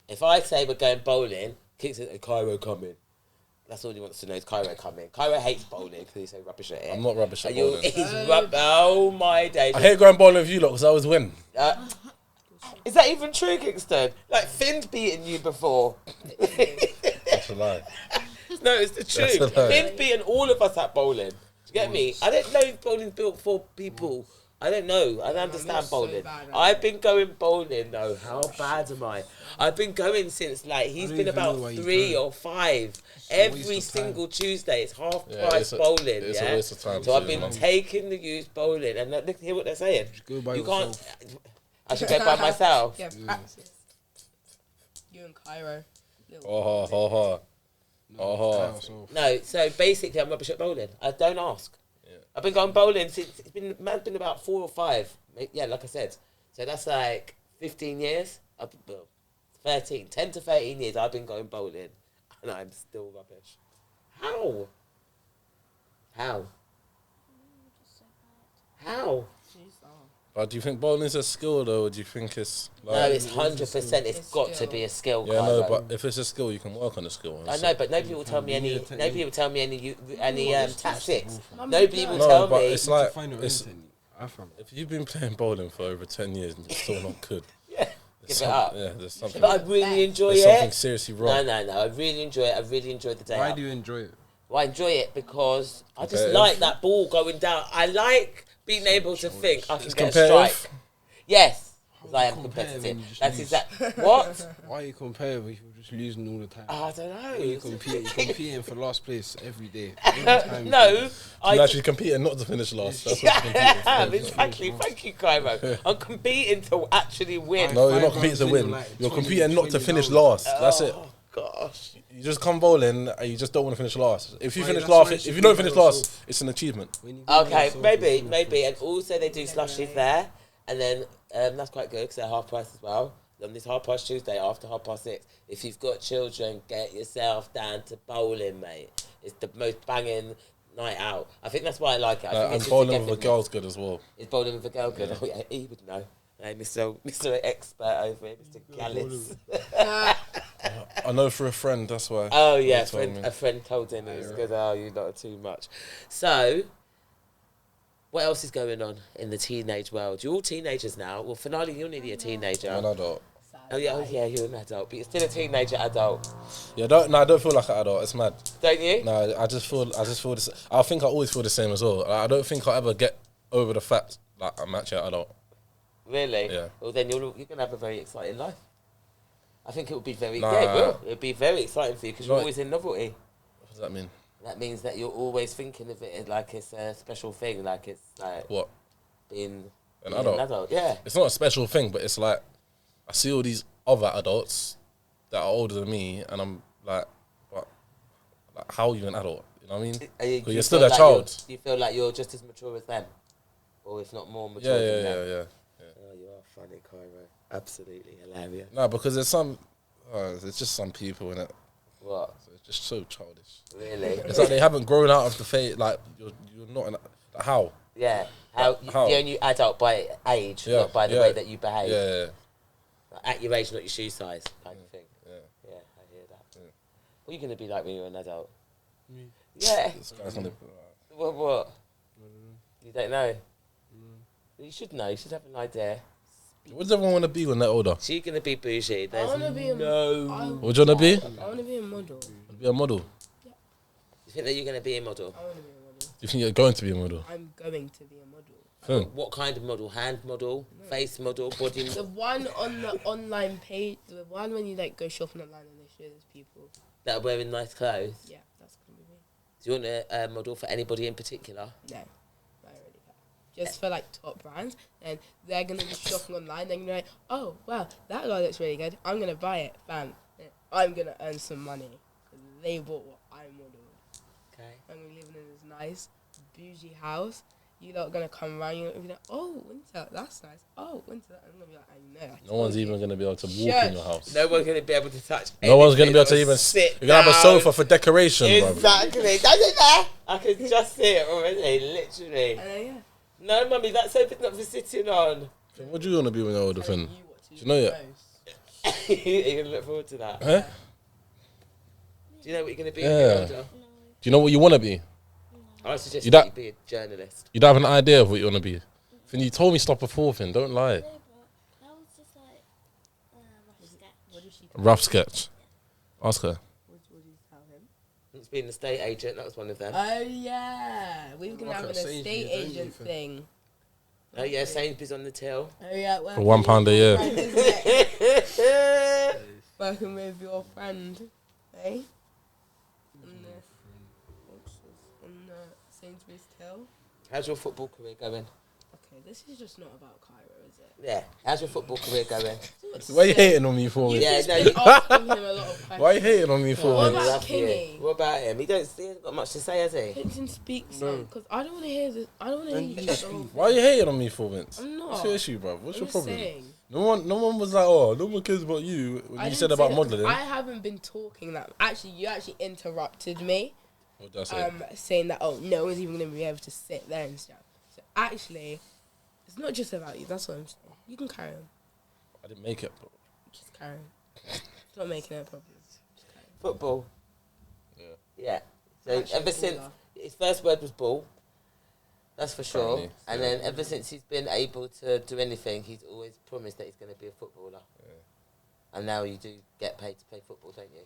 If I say we're going bowling, Kingston and Cairo coming. That's all he wants to know is Cairo coming. Cairo hates bowling because he's so rubbish at it. I'm not rubbish at And you're- bowling. he's oh my days. I hate going bowling with you lot because I always win. Is that even true, Kingston? Like, Finn's beaten you before. That's a lie. No, it's the That's truth. a lie. Finn's beaten all of us at bowling. Do you get me? I don't know if bowling's built for people. I don't know. I don't understand so bowling. bad at I've been going bowling, though. How bad am I? I've been going since, like, he's don't been even about know why he's 3 going. or 5. a waste Every of time. single Tuesday, it's half Yeah, price bowling, it's yeah? a waste of time. So I've too, been man. taking the youth bowling, and look, hear what they're saying. Go by You yourself. can't... I should go by myself. Yeah, practice. You and Cairo. Oh, ho, ho. Oh, No, so basically I'm rubbish at bowling. I don't ask. Yeah. I've been going bowling since it's been about 4 or 5. Yeah, like I said. So that's like 15 years. 10 to 13 years I've been going bowling and I'm still rubbish. How? How? How? But do you think bowling's a skill though, or do you think it's like... No, it's 100%. It's got to be a skill. Yeah, no, Cairo. but if it's a skill, you can work on the skill. I know, but nobody will tell me any. Nobody will tell me any tactics. Mummy, Nobody will No, tell but me. it's like find your own it's, technique. I found it. if you've been playing bowling for over 10 years and you're still not good, Yeah, give there's it up. Yeah, there's something. But I really enjoy There's something it. seriously wrong. No. I really enjoy it. I really enjoyed the day. Why out. do you enjoy it? Well, I enjoy it because I just Competitive. like that ball going down. I like being able to think I can It's get a competitive. strike. Yes, because I am competitive when competitive. you just That's lose? exactly what. Why are you comparing if you're just losing all the time? I don't know. You're competing for last place every day. Every time you No, play. You're actually competing not to finish last. That's what you're competing Yeah, for. exactly. Thank you, Cairo. I'm competing to actually win. No, you're not 5 competing to rounds win. in, like, You're 20 competing not to 20 finish rounds. last. That's it. Oh gosh. You just come bowling and you just don't want to finish last. If you Why, finish that's why last, you if should you don't be finish by last, yourself. it's an achievement. When you go by Okay, yourself, maybe, and also they do slushies there, and then that's quite good because they're half price as well. On this half price Tuesday after 6:30, if you've got children, get yourself down to bowling, mate. It's the most banging night out. I think that's why I like it. I think And it's just bowling with a togetherness. girl's good as well. Is bowling with a girl good? Oh yeah, he would know. Hey, Mr. Expert over here, Mr. Gallus. I know for a friend, that's why. Oh yeah, He told me. a friend told him it was good. Oh, you lot are too much. So, what else is going on in the teenage world? You're all teenagers now. Well, Finale, you're nearly a teenager. I'm an adult. Oh yeah, you're an adult, but you're still a teenager adult, Yeah, I don't feel like an adult. It's mad. don't you? No, I just feel this. I think I always feel the same as well. Like, I don't think I'll ever get over the fact that I'm actually an adult. Really? Yeah. Well, then you're gonna have a very exciting life. I think it would be very. Nah. Yeah, it will. It'll be very exciting for you because you're Right. always in novelty. What does that mean? That means that you're always thinking of it like it's a special thing, like it's like What? being An being adult? Yeah. It's not a special thing, but it's like I see all these other adults that are older than me, and I'm like, what? Like, how are you an adult? You know what I mean? Do Because you you're still feel a like child. Do you feel like you're just as mature as them, or if not more mature Yeah, than them? yeah. Oh, you are funny, Cairo. Absolutely hilarious. No, because there's some. It's just some people in it. What? So it's just so childish. Really? It's like they haven't grown out of the phase. Like you're not in. Like, how? Yeah. How? How? You're only adult by age, Yeah, not by the yeah. way that you behave. Yeah. Like, at your age, not your shoe size, kind of thing. Yeah. Yeah, I hear that. What are you going to be like when you're an adult? Me. Yeah. This guy's gonna. What? You don't know? You should know. You should have an idea. What does everyone want to be when they're older? She's going to be bougie. I There's want to be a no... What do you want to be? I want to be a model. Be a model. You think that you're going to be a model? I want to be a model. You think you're going to be a model? I'm going to be a model. Thing. What kind of model? Hand model? Face model? Body The model? one on the online page, the one when you like go shopping online and they show those people. That are wearing nice clothes? Yeah, that's gonna be me. Do you want a model for anybody in particular? No, I already have. Just for like top brands, and they're gonna be shopping online. They're gonna be like, oh wow, that guy looks really good. I'm gonna buy it. Bam, I'm gonna earn some money. They bought what I modeled. Okay. I'm gonna live in this nice, bougie house. You lot are gonna come around. You're gonna be like, oh, Winter, that's nice. Oh, Winter, I'm gonna be like, I know. No one's even gonna be able to walk in your house. No one's going to be able to touch No one's gonna anything be able to or even. sit You're gonna have a down. sofa for decoration, bro. Exactly. Does it there? I can just see it already, literally. Yeah. No, mummy, that sofa's not for sitting on. What do you want to be when you're older, Finn? You what to Do you know yet? most. You're going to look forward to that. Huh? Do you know what you're going to be Yeah. when you're older? Do you know what you want to be? I suggest You that don't- you be a journalist. You don't have an idea of what you want to be. Finn, you told me stop before, Finn. Don't lie. Yeah, but that was just like rough sketch. What did she? Rough sketch. Ask her. What did you tell him? It's being an estate agent, that was one of them. Oh yeah, we were gonna have an Like a estate Sainsbury's, don't agent you? thing. Oh yeah, Sainsbury's on the till. Oh yeah, well, For £1 a year. working with your friend, eh? On the Sainsbury's till. How's your football career going? Okay, this is just not about Cairo, is it? Yeah, how's your football career going? Why are you hating on me for? You Yeah, just no, been you- asking him a lot of questions. Why are you hating on me for? What I about love you. Kingy? What about him? He hasn't got much to say, has he? Hinton speak No. some, because I don't want to hear this. I don't want to hear you just the whole Why are you hating on me for, Vince? I'm not. What's your issue, bro? What's I'm your just problem? saying. No one was like, oh, no one cares about you when I you didn't said say about that, 'cause modelling. I haven't been talking that. Actually, you actually interrupted me. What did I say? saying that, oh, no one's even going to be able to sit there and stuff. So actually, it's not just about you. That's what I'm saying. You can carry on. I didn't make it, bro. Just carry on. It's not making it a problem. Just carry on. Football. Yeah. Yeah. So Actually, ever since baller. his first word was ball, that's for sure. Apparently, And yeah. then ever since he's been able to do anything, he's always promised that he's going to be a footballer. Yeah. And now you do get paid to play football, don't you?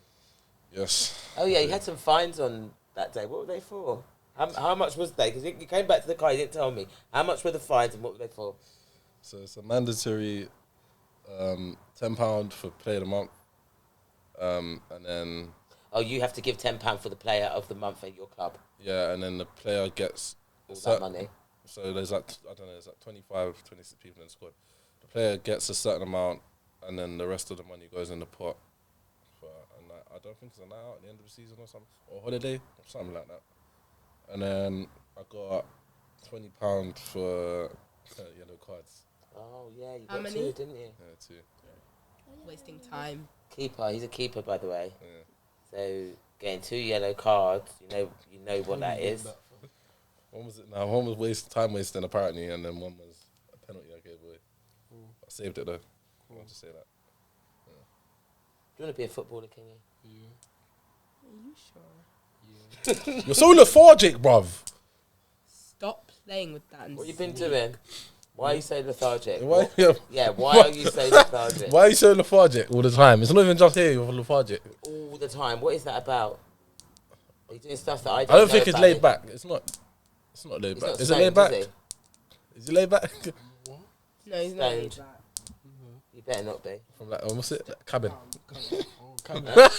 Yes. Oh yeah, you had some fines on that day. What were they for? How much was they? Because you came back to the car, you didn't tell me. How much were the fines and what were they for? So it's a mandatory £10 for player of the month. And then... Oh, you have to give £10 for the player of the month at your club. Yeah, and then the player gets... All that money. So there's like, I don't know, there's like 25, 26 people in the squad. The player gets a certain amount, and then the rest of the money goes in the pot for a night. I don't think it's a night out at the end of the season or something, or holiday, or something like that. And then I got £20 for yellow cards. Oh yeah, you How got many? 2, didn't you? Yeah, too. Wasting time. Keeper, he's a keeper by the way. Yeah. So getting 2 yellow cards, you know what that is. One was one was time wasting apparently, and then one was a penalty I gave away. I saved it though. I want to say that. Do you want to be a footballer, Kingy? Are you sure? You're so lethargic, bruv. Stop playing with that. And What you been sleep. doing? Why are you so lethargic? Why? Yeah, why are you so lethargic? Why are you so lethargic all the time? It's not even just here. You're lethargic. All the time. What is that about? Are you doing stuff that I don't I don't know think it's about laid it? back. It's not. It's not laid He's back. not Is it stoned, laid back? is Is it laid back? No, he's not laid Stoned. back. he? You better not be. From like, what's it? Cabin. Oh, cabin. Oh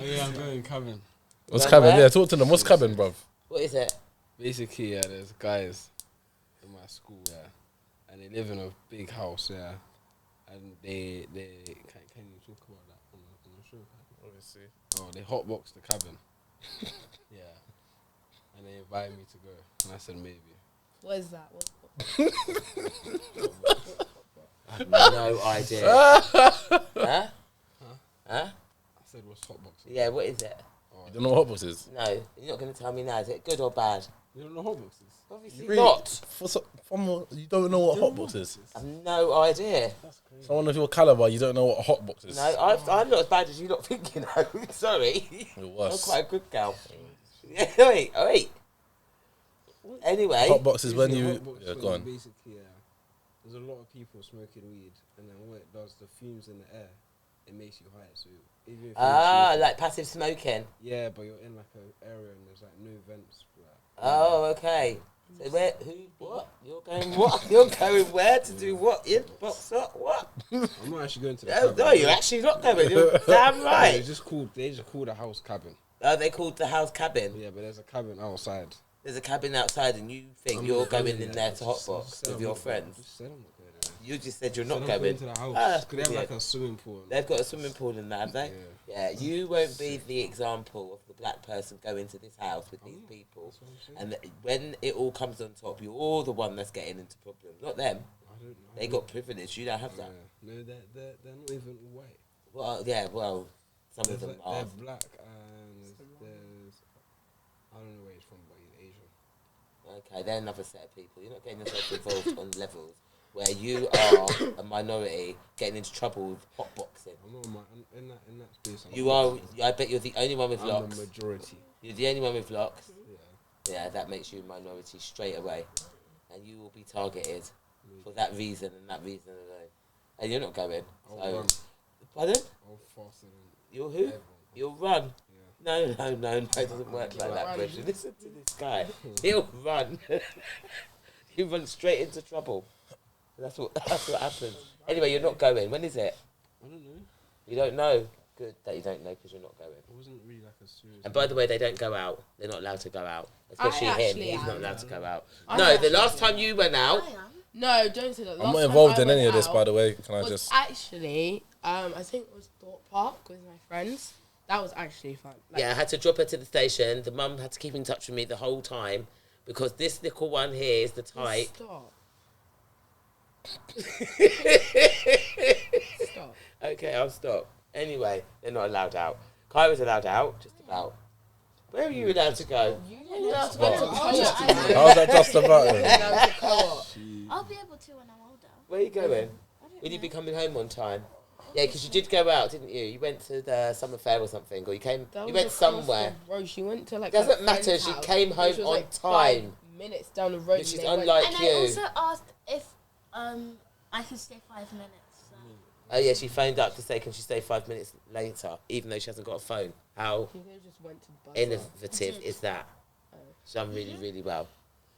yeah, I'm going cabin. What's Going cabin? where? Yeah, talk to them. What's cabin, bruv? What is it? Basically, yeah, there's guys in my school, yeah, and they live in a big house, yeah, and they can you talk about that on the show? Obviously. Oh, they hotbox the cabin, yeah, and they invited me to go, and I said maybe. What is that? What? I have no idea. Huh? Huh? I said what's hotboxing? Yeah, what is it? Oh, You don't know what hotbox is? No, you're not going to tell me now. Is it good or bad? you don't know hotboxes? Obviously Really? not. You don't know what a hotbox is? I have no idea. Someone of your caliber, you don't know what a hotbox is? No, I'm not as bad as you lot think, you know. Sorry. You're I'm worse. quite a good gal. Yeah, wait. Anyway. Hotbox is when you... Hotbox Yeah, thing go is on. basically, there's a lot of people smoking weed, and then what it does, the fumes in the air, it makes you high. So even if you're smoking- Like passive smoking. yeah, but you're in like an area and there's like no vents. Like, Oh, okay. So what? You're going what? You're going where to do what? In box up? What? I'm not actually going to the No, cabin. no, you're actually not going. You're damn They right. just called the house cabin. They called the house cabin. Yeah, but there's a cabin outside. There's a cabin outside, and you think I'm you're not going in there. there to I just hotbox said with I'm your not going. friends. I just said I'm not going there. You just said you're Said not I'm going. going to the house. Ah, that's 'Cause they have brilliant. like a swimming pool. They've got a swimming pool in that, have they? Yeah. Yeah, you won't be the example of the black person going to this house with these people. That's what I'm saying. And when it all comes on top, you're the one that's getting into problems, not them. I don't know. They got privilege, you don't have that. No, they're not even white. Well, yeah, well, some of them They're are. black and there's I don't know where he's from, but he's Asian. Okay, they're another set of people. You're not getting yourself involved on levels where you are a minority getting into trouble with hotboxing. I'm not in that space. You are. I bet you're the only one with I'm locks. the majority. You're the only one with locks. Yeah. Yeah, that makes you a minority straight away, and you will be targeted for that reason and that reason alone. And you're not going. I'll So, run. pardon? I'm faster than You're who? everyone. You'll run. Yeah. No, it doesn't work like that, Run. Bridget. Listen to this guy. He'll run. He'll run straight into trouble. That's what happens. Anyway, you're not going. When is it? I don't know. You don't know. Good that you don't know because you're not going. It wasn't really like a serious. And by the way, they don't go out. They're not allowed to go out. Especially him. actually He's not am. allowed to go out. I No, the actually last time you went out, I am. No, don't say that. I'm Last not time involved I in any went of this, out by the way. Can I was just... actually, I think it was Thorpe Park with my friends. That was actually fun. Like, yeah, I had to drop her to the station. The mum had to keep in touch with me the whole time because this little one here is the type. Stop. Stop. Okay, I'll stop. Anyway, they're not allowed out. Kai was allowed out, just about. Where are you allowed to go? That's How's that just about it? I'll be able to when I'm older. Where are you going? I don't Will you know. be coming home on time? Yeah, because you did go out, didn't you? You went to the summer fair or something, or you went somewhere. Bro, she went to like. Doesn't her matter. friend's She house, came home which was, on like, time. 5 minutes down the road. Which is and they went- unlike And you. I also asked if I could stay 5 minutes. So. Oh yeah, she phoned up to say, can she stay 5 minutes later, even though she hasn't got a phone. How She could've just went to buzzer. innovative is that? She's done really, really well.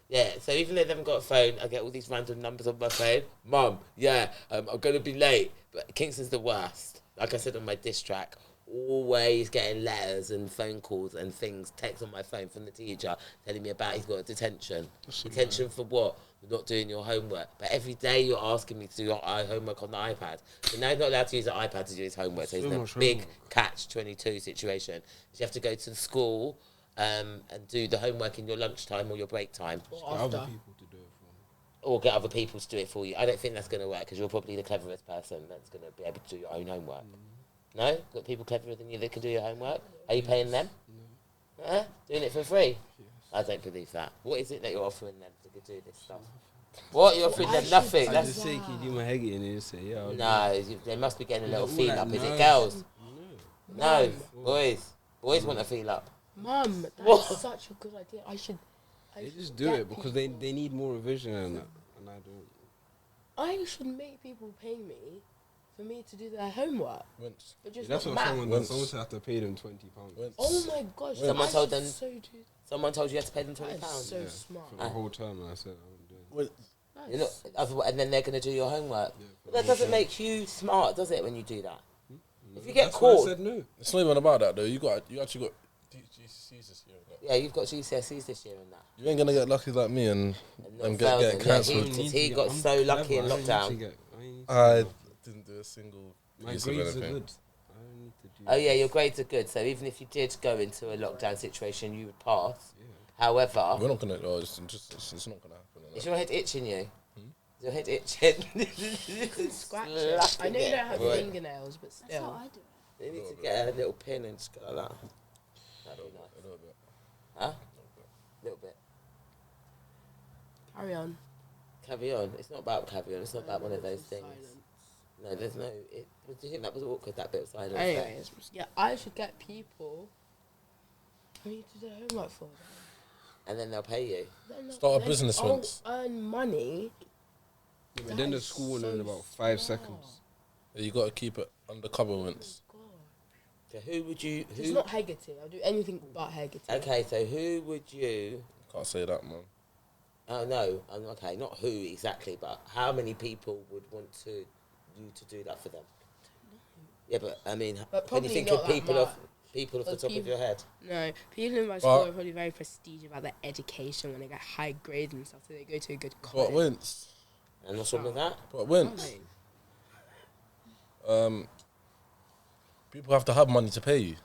Yeah, so even though they haven't got a phone, I get all these random numbers on my phone. Mum, yeah, I'm going to be late. But Kingston's the worst. Like I said on my diss track, always getting letters and phone calls and things, texts on my phone from the teacher telling me about he's got a detention. Detention for what? Not doing your homework. But every day you're asking me to do your homework on the iPad. So now he's not allowed to use the iPad to do his homework. So he's in a much big homework. catch-22 situation. So you have to go to the school and do the homework in your lunchtime or your break time. Or Other after. people to do it for me. Or get other people to do it for you. I don't think that's going to work because you're probably the cleverest person that's going to be able to do your own homework. No? Got people cleverer than you that can do your homework? Are you paying them? No. Doing it for free? I don't believe that. What is it that you're offering them to do this stuff? What? You're offering them nothing? I That's just say, can you do my heggy? And they just say, yeah. I'll do it. no, they must be getting a little all feel that up. Is it nice. girls? No, Mum. boys. Boys want a feel up. Mum, What? that's such a good idea. I should They just do get it because they need more revision and that. And I don't. I should make people pay me for me to do their homework. Once. But just That's not what math. someone Once. does. Someone have to pay them £20. Once. Oh my gosh. Someone I told should them- So do Someone told you you had to pay them that is £20. so Yeah. smart. For the whole term, and I said I wouldn't do it. Wait, That You're is not, and then they're going to do your homework. Yeah, But that doesn't make you smart, does it, when you do that? If you get That's why caught, I said no. it's not even about that though. You actually got GCSEs this year. innit? yeah, you've got GCSEs this year and that. You ain't gonna get lucky like me and And not get fail getting them. Yeah, cancelled. he got so lucky in lockdown. I didn't do a single My piece of grades are anything. good. I don't need to do. Oh yeah, your grades are good. So even if you did go into a lockdown situation, you would pass. Yeah. However, We're not gonna. Oh, it's not gonna happen. is innit? your head itching you? Is your head itching? scratch it. I know you don't have Right. fingernails, but That's how still. I do it. You need to get a little pin and just go like that. That'd be nice. A little bit. Huh? A little bit. Carry on. Carry on. It's not about carry on. It's not about one of those things. Silence. No, there's no. Do you think that was awkward? That bit of silence. there? Anyways, yeah, I should get people for me to do homework for them. And then they'll pay you. Then Start a then business I'll once. earn money. Yeah, but then the That is school in so about 5 smart. seconds. Yeah, you gotta keep it undercover once. God. So who would you? It's Who? not Hegarty. I'll do anything but Hegarty. Okay, so who would you? Can't say that, man. Oh no, okay, not who exactly, but how many people would want you to do that for them? Yeah, but I mean, But can you probably think not of that people much. off the Because top of your head? No, people in my school are probably very prestige about their education when they get high grades and stuff, so they go to a good college. But once. And what's wrong with that? But once. People have to have money to pay you.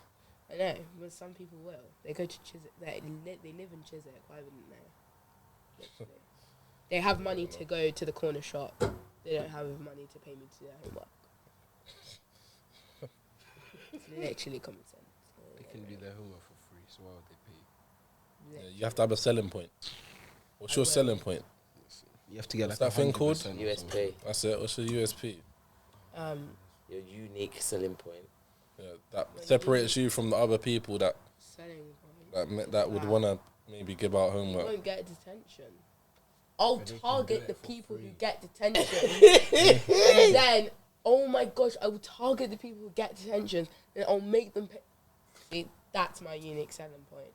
I know, but some people will. They go to Chiswick. They live in Chiswick. Why wouldn't they? Literally. They have money to go to the corner shop. They don't have money to pay me to do their homework. It's literally common sense. They can do their homework for free, so why would they pay? Yeah, you have to have a selling point. What's your selling point? You have to get What's like that thing 100% called? or something. USP, That's it. What's your USP? your unique selling point. Yeah, that separates you from the other people that Selling point. that would wanna maybe give out You homework. won't get detention. I'll But they can target do the it for people who free. get detention. And then, oh my gosh, I will target the people who get detention and I'll make them pay. See, that's my unique selling point.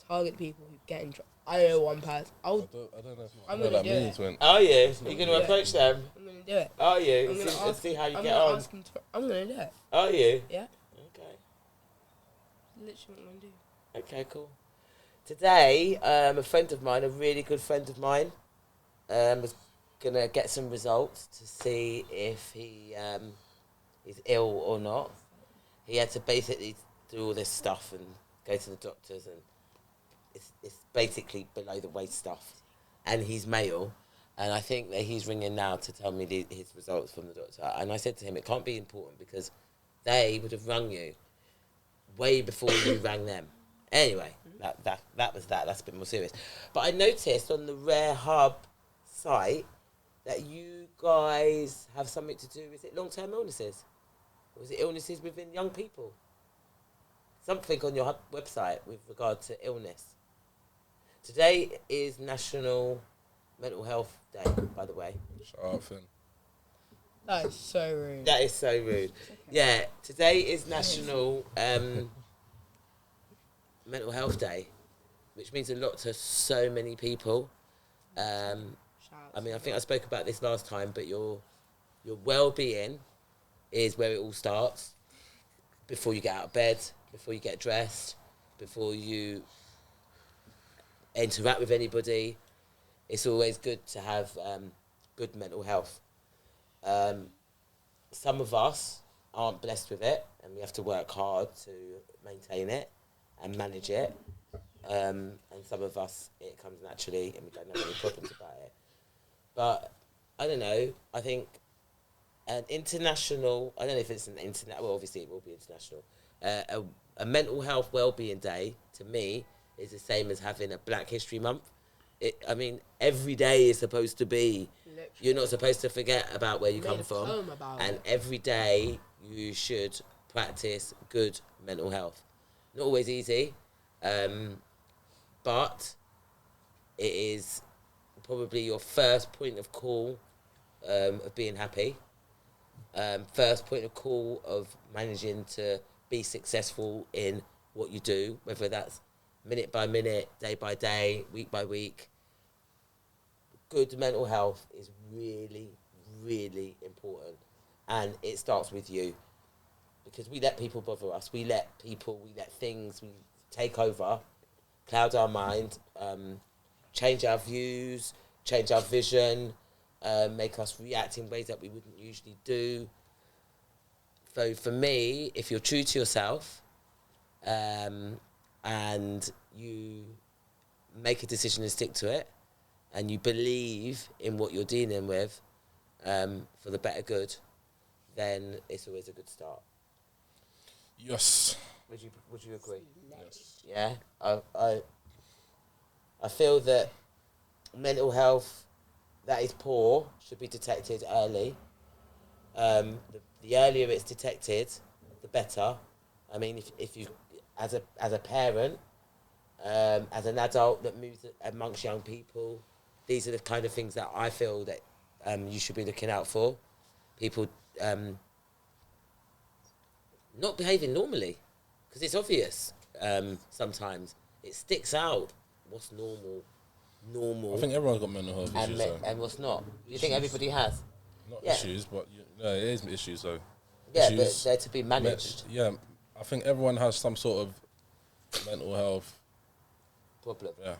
Target people who get in trouble. I know one person. I don't know. I'm what gonna that do means it. when. Are you? You're going Yeah. to approach them? I'm going to do it. Are you? I'm gonna See, ask, see how you I'm get gonna on. ask him I'm going to do it. Are you? Yeah. Okay. Literally what I'm going to do. Okay, cool. Today, a friend of mine, a really good friend of mine, was gonna get some results to see if he is ill or not. He had to basically do all this stuff and go to the doctors, and it's basically below the waist stuff. And he's male, and I think that he's ringing now to tell me his results from the doctor. And I said to him, it can't be important because they would have rung you way before you rang them. Anyway, that was that. That's a bit more serious. But I noticed on the Rare Hub site that you guys have something to do. Is it long-term illnesses? Or is it illnesses within young people? Something on your website with regard to illness. Today is National Mental Health Day, by the way. Shout out, Finn. That is so rude. That is so rude. Yeah, today is National Mental Health Day, which means a lot to so many people. I mean, I think I spoke about this last time, but your well-being is where it all starts. Before you get out of bed, before you get dressed, before you interact with anybody, it's always good to have good mental health. Some of us aren't blessed with it, and we have to work hard to maintain it and manage it. And some of us, it comes naturally, and we don't have any problems about it. But I don't know. I think an international. I don't know if it's an international. Well, obviously it will be international. A mental health well-being day to me is the same as having a Black History Month. I mean, every day is supposed to be. Literally. You're not supposed to forget about where you come from, and every day you should practice good mental health. Not always easy, but it is probably your first point of call of being happy. First point of call of managing to be successful in what you do, whether that's minute by minute, day by day, week by week. Good mental health is really, really important. And it starts with you. Because we let people bother us. We let things, we take over, cloud our mind, change our views, change our vision, make us react in ways that we wouldn't usually do. So for me, if you're true to yourself, and you make a decision and stick to it, and you believe in what you're dealing with for the better good, then it's always a good start. Yes. Would you agree? Yes. Yeah. I feel that mental health that is poor should be detected early. The earlier it's detected, the better. I mean, if you as a parent, as an adult that moves amongst young people, these are the kind of things that I feel that you should be looking out for. People not behaving normally, because it's obvious. Sometimes it sticks out. What's normal? I think everyone's got mental health issues, though. And what's not? You think everybody has? Not issues, but it is issues, though. Yeah, issues, but they're to be managed. I think everyone has some sort of mental health problem. Yeah.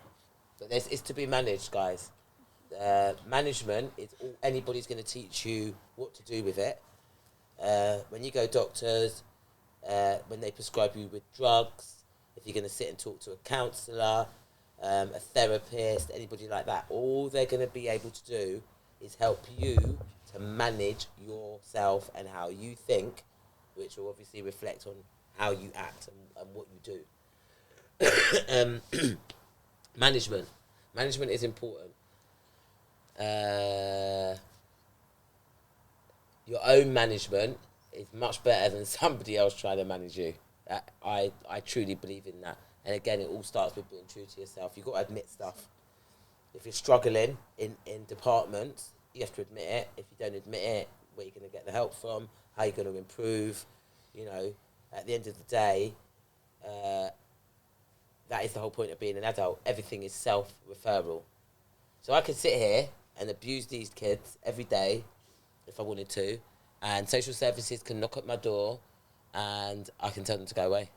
But it's to be managed, guys. Management is all anybody's going to teach you what to do with it. When you go doctors, when they prescribe you with drugs, if you're going to sit and talk to a counsellor, a therapist, anybody like that, all they're going to be able to do is help you to manage yourself and how you think, which will obviously reflect on how you act and what you do. Management is important. Your own management is much better than somebody else trying to manage you. I truly believe in that. And again, it all starts with being true to yourself. You've got to admit stuff. If you're struggling in departments, you have to admit it. If you don't admit it, where you're going to get the help from, how you're going to improve. You know, at the end of the day, that is the whole point of being an adult. Everything is self-referral. So I could sit here and abuse these kids every day if I wanted to, and social services can knock at my door and I can tell them to go away.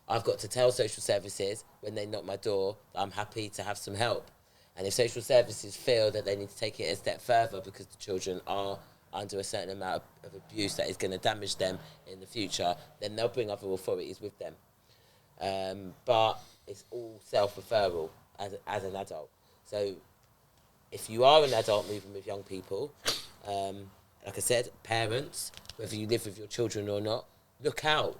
I've got to tell social services when they knock my door that I'm happy to have some help. And if social services feel that they need to take it a step further because the children are under a certain amount of abuse that is going to damage them in the future, then they'll bring other authorities with them. But it's all self-referral as an adult. So if you are an adult moving with young people, like I said, parents, whether you live with your children or not, look out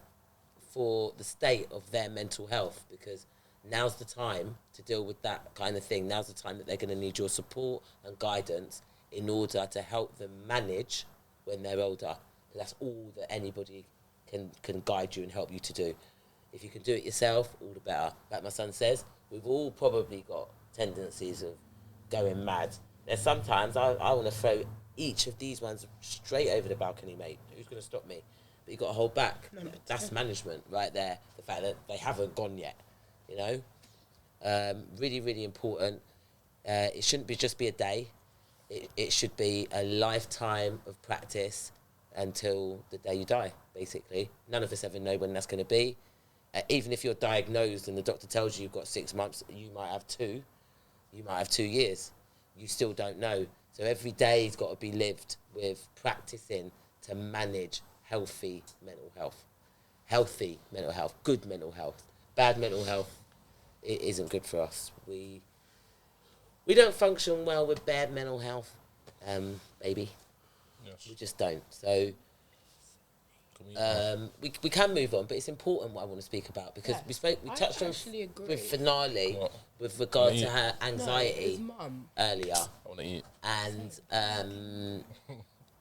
for the state of their mental health, because now's the time to deal with that kind of thing. Now's the time that they're going to need your support and guidance in order to help them manage when they're older. That's all that anybody can guide you and help you to do. If you can do it yourself, all the better. Like my son says, we've all probably got tendencies of going mad. There's sometimes I want to throw each of these ones straight over the balcony, mate. Who's going to stop me? But you've got to hold back. That's management right there. The fact that they haven't gone yet, you know? Really, really important. It shouldn't just be a day. It should be a lifetime of practice until the day you die, basically. None of us ever know when that's going to be. Even if you're diagnosed and the doctor tells you you've got 6 months, you might have 2. You might have 2 years. You still don't know. So every day's got to be lived with practicing to manage healthy mental health. Healthy mental health, good mental health. Bad mental health, it isn't good for us. We don't function well with bad mental health, baby. Yes. We just don't. So we can move on, but it's important what I want to speak about, because we touched on with finale with regard to her anxiety earlier. I want to eat. And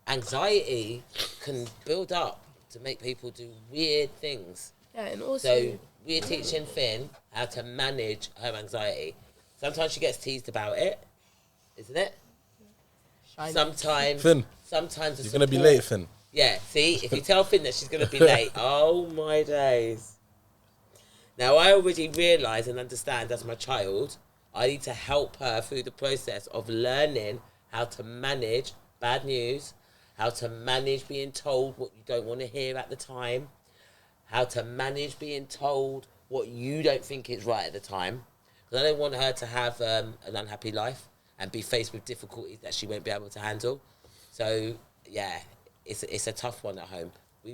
anxiety can build up to make people do weird things. Yeah, and also... So we're teaching Finn how to manage her anxiety. Sometimes she gets teased about it, isn't it? Sometimes... Finn, sometimes you're going to be late, Finn. Yeah, see, if you tell Finn that she's going to be late, oh my days. Now, I already realise and understand as my child, I need to help her through the process of learning how to manage bad news, how to manage being told what you don't want to hear at the time, how to manage being told what you don't think is right at the time. Because I don't want her to have an unhappy life and be faced with difficulties that she won't be able to handle. So, yeah, it's a tough one at home.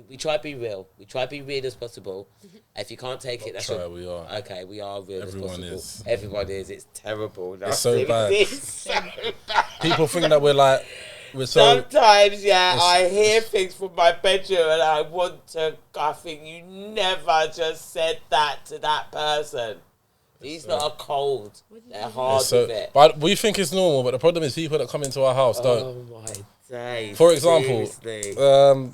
We try to be real. We try to be real as possible. If you can't take it, that's we are. Okay, we are real Everyone as possible. is. Everyone is. It's terrible. It's so bad. It's so bad. People think that we're so... Sometimes, I hear things from my bedroom and I think you never just said that to that person. These lot are cold. They're hard with it. But we think it's normal, but the problem is people that come into our house don't. Oh my days. For example, seriously.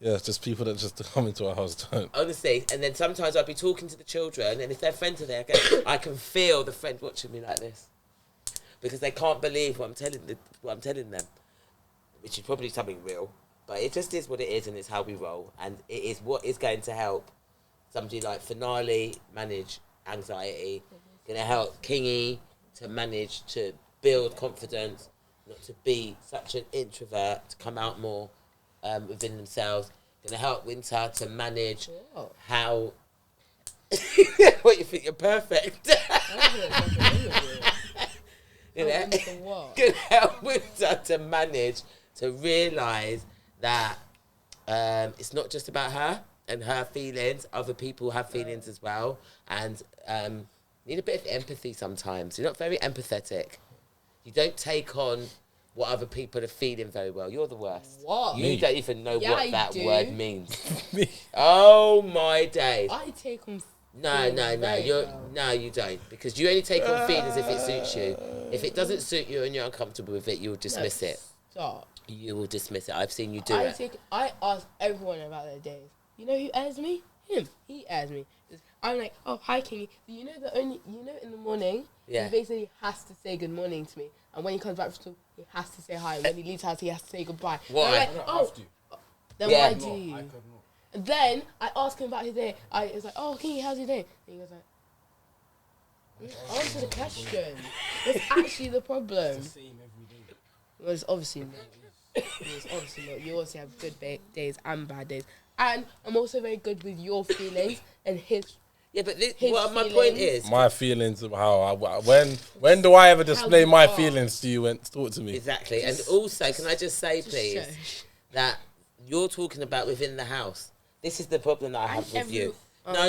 yeah, just people that just come into our house don't. Honestly, and then sometimes I'll be talking to the children, and if their friends are there, I can feel the friend watching me like this, because they can't believe what I'm telling them, which is probably something real, but it just is what it is, and it's how we roll, and it is what is going to help somebody like Finale manage anxiety, going to help Kingy to manage to build confidence, not to be such an introvert, to come out more within themselves. Going to help Winter to manage how... What, you think you're perfect? You know? Going to help Winter to manage to realise that it's not just about her and her feelings. Other people have feelings as well, and need a bit of empathy sometimes. You're not very empathetic. You don't take on what other people are feeling very well. You're the worst. What? You don't even know what that word means. Me. Oh my days. I take on... No, you don't, because you only take on feelings if it suits you. If it doesn't suit you and you're uncomfortable with it, you'll dismiss it. Stop. You will dismiss it. I've seen you do it. I ask everyone about their days. You know who airs me? Him. He airs me. I'm like, oh, hi, Kingy. You know in the morning, he basically has to say good morning to me. And when he comes back from school, he has to say hi. When he leaves the house, he has to say goodbye. Why? Like, then why do you? And then I ask him about his day. It's like, oh, Kingy, how's your day? And he goes like, answer the question. That's actually the problem. It's the same every day. Well, it's obviously not. It's obviously not. You also have good days and bad days. And I'm also very good with your feelings and his. Yeah, but my point is... My feelings of how when do I ever display my feelings to you and talk to me? Exactly. And also, can I just say, please, that you're talking about within the house. This is the problem that I have with you. No.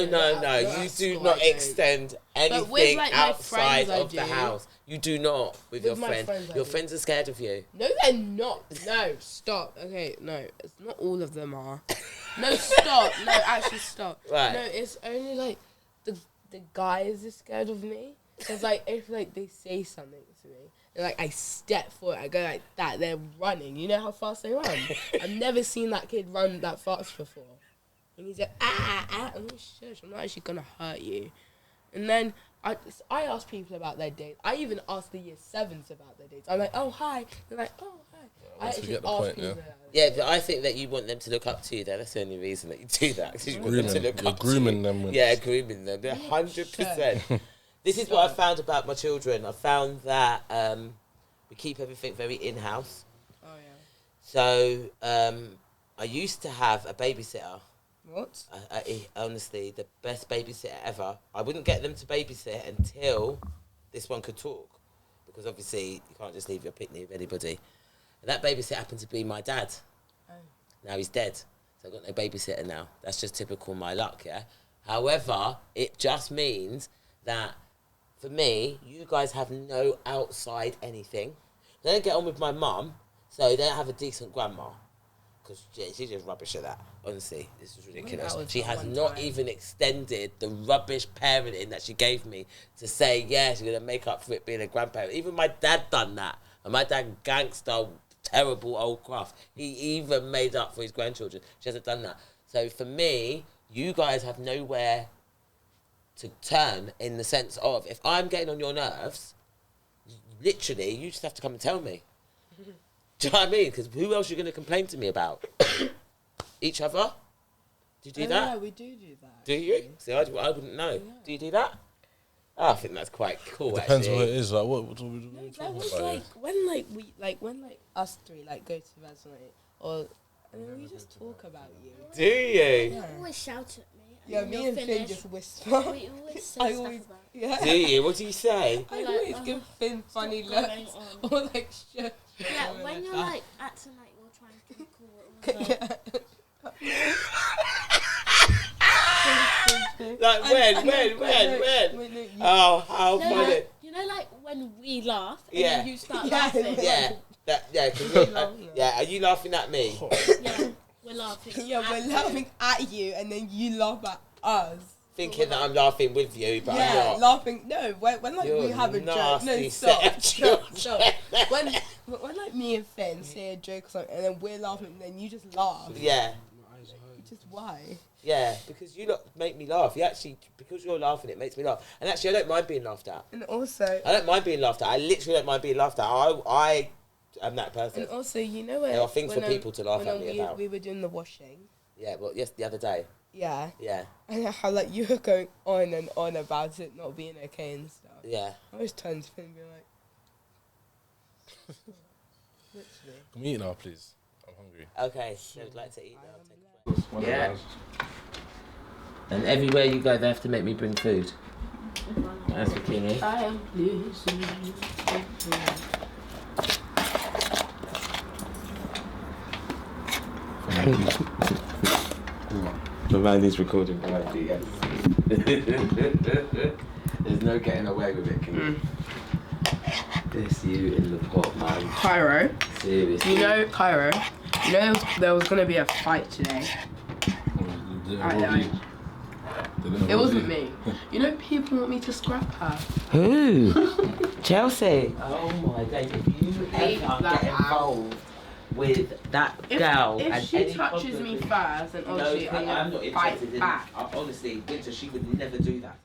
You do not extend anything with, like, my outside friends, I of the do. house. You do not with your my friends. friends, I Your do. friends are scared of you. No, they're not. No, stop. Okay, no, it's not all of them are. No, stop. No, actually, stop. Right. No, it's only like the guys are scared of me. Cause like if like they say something to me, and like I step forward, I go like that, they're running. You know how fast they run. I've never seen that kid run that fast before. And he's like, I'm like, shush, I'm not actually gonna hurt you. And then I ask people about their dates. I even ask the year 7s about their dates. I'm like, oh hi. They're like, oh hi. I once we actually get the ask point, people yeah. about it. Yeah, but I think that you want them to look up to you. That's the only reason that you do that. 'Cause you want them to look You're up grooming to you. them. With Yeah, grooming them. They're 100%. This is what I found about my children. I found that we keep everything very in-house. Oh yeah. So I used to have a babysitter. What? Honestly, the best babysitter ever. I wouldn't get them to babysit until this one could talk. Because obviously, you can't just leave your picnic with anybody. And that babysitter happened to be my dad. Oh. Now he's dead. So I've got no babysitter now. That's just typical my luck, yeah? However, it just means that, for me, you guys have no outside anything. They don't get on with my mum, so they don't have a decent grandma. Because she's just rubbish at that. Honestly, this is ridiculous. was She that has one not time. even extended the rubbish parenting that she gave me to say, yeah, she's going to make up for it being a grandparent. Even my dad done that. And my dad, gangster, terrible old craft. He even made up for his grandchildren. She hasn't done that. So for me, you guys have nowhere to turn in the sense of, if I'm getting on your nerves, literally, you just have to come and tell me. Do you know what I mean? Because who else are you going to complain to me about? Each other? Do you do that? Yeah, we do that. Do you? See, I wouldn't know. Yeah. Do you do that? Oh, I think that's quite cool, depends actually. what it is. Like what are we No, talking that was about? like when us three like go to Resonate or and then we just talk about you. Do you? You always shout at me. Yeah, then me you'll and Finn finish. just whisper. We always say I stuff always- about Yeah. Do you? What do you say? I Like, always give Finn funny what's looks going on? or like shit. Yeah, or when you're that. like acting like you're trying to be cool. It was like, Like when? Oh, how no, funny. like, you know, like when we laugh and Yeah. then you start Yeah. laughing. Yeah. 'Cause yeah, are you laughing at me? Yeah, we're laughing. Yeah, at we're you. laughing at you and then you laugh at us. Thinking that I'm laughing with you, but Yeah, I'm not. laughing. No, when like You're we have a joke. No, nasty stop. set of Stop. children. When like me and Finn say a joke or something and then we're laughing, then you just laugh. Yeah. Just why? Yeah, because you lot make me laugh. You actually, because you're laughing, it makes me laugh. And actually, I don't mind being laughed at. And also, I don't mind being laughed at. I literally don't mind being laughed at. I am that person. and also, you know when There are things for when, people to laugh when at me about. we were doing the washing. Yeah, well, yes, the other day. Yeah. Yeah, And how like you were going on and on about it not being okay and stuff. yeah. I was turned to Finn and be like, literally. Can we eat now, please? I'm hungry. Okay, they would like to eat now. Take a break. Yeah. And everywhere you go, they have to make me bring food. That's for Kingy. I am losing. The man is recording behind you, yes. There's no getting away with it, Kingy. This you in the pot, man. Cairo, Seriously. you know, Cairo, you know there was gonna be a fight today. It wasn't me. You know, people want me to scrap her. Who? Chelsea. Oh my days, if you Leave ever that get involved with that girl If and she any touches problem me with- first, then No, obviously I'm I'm not gonna interested fight in back. Honestly, Winter, she would never do that.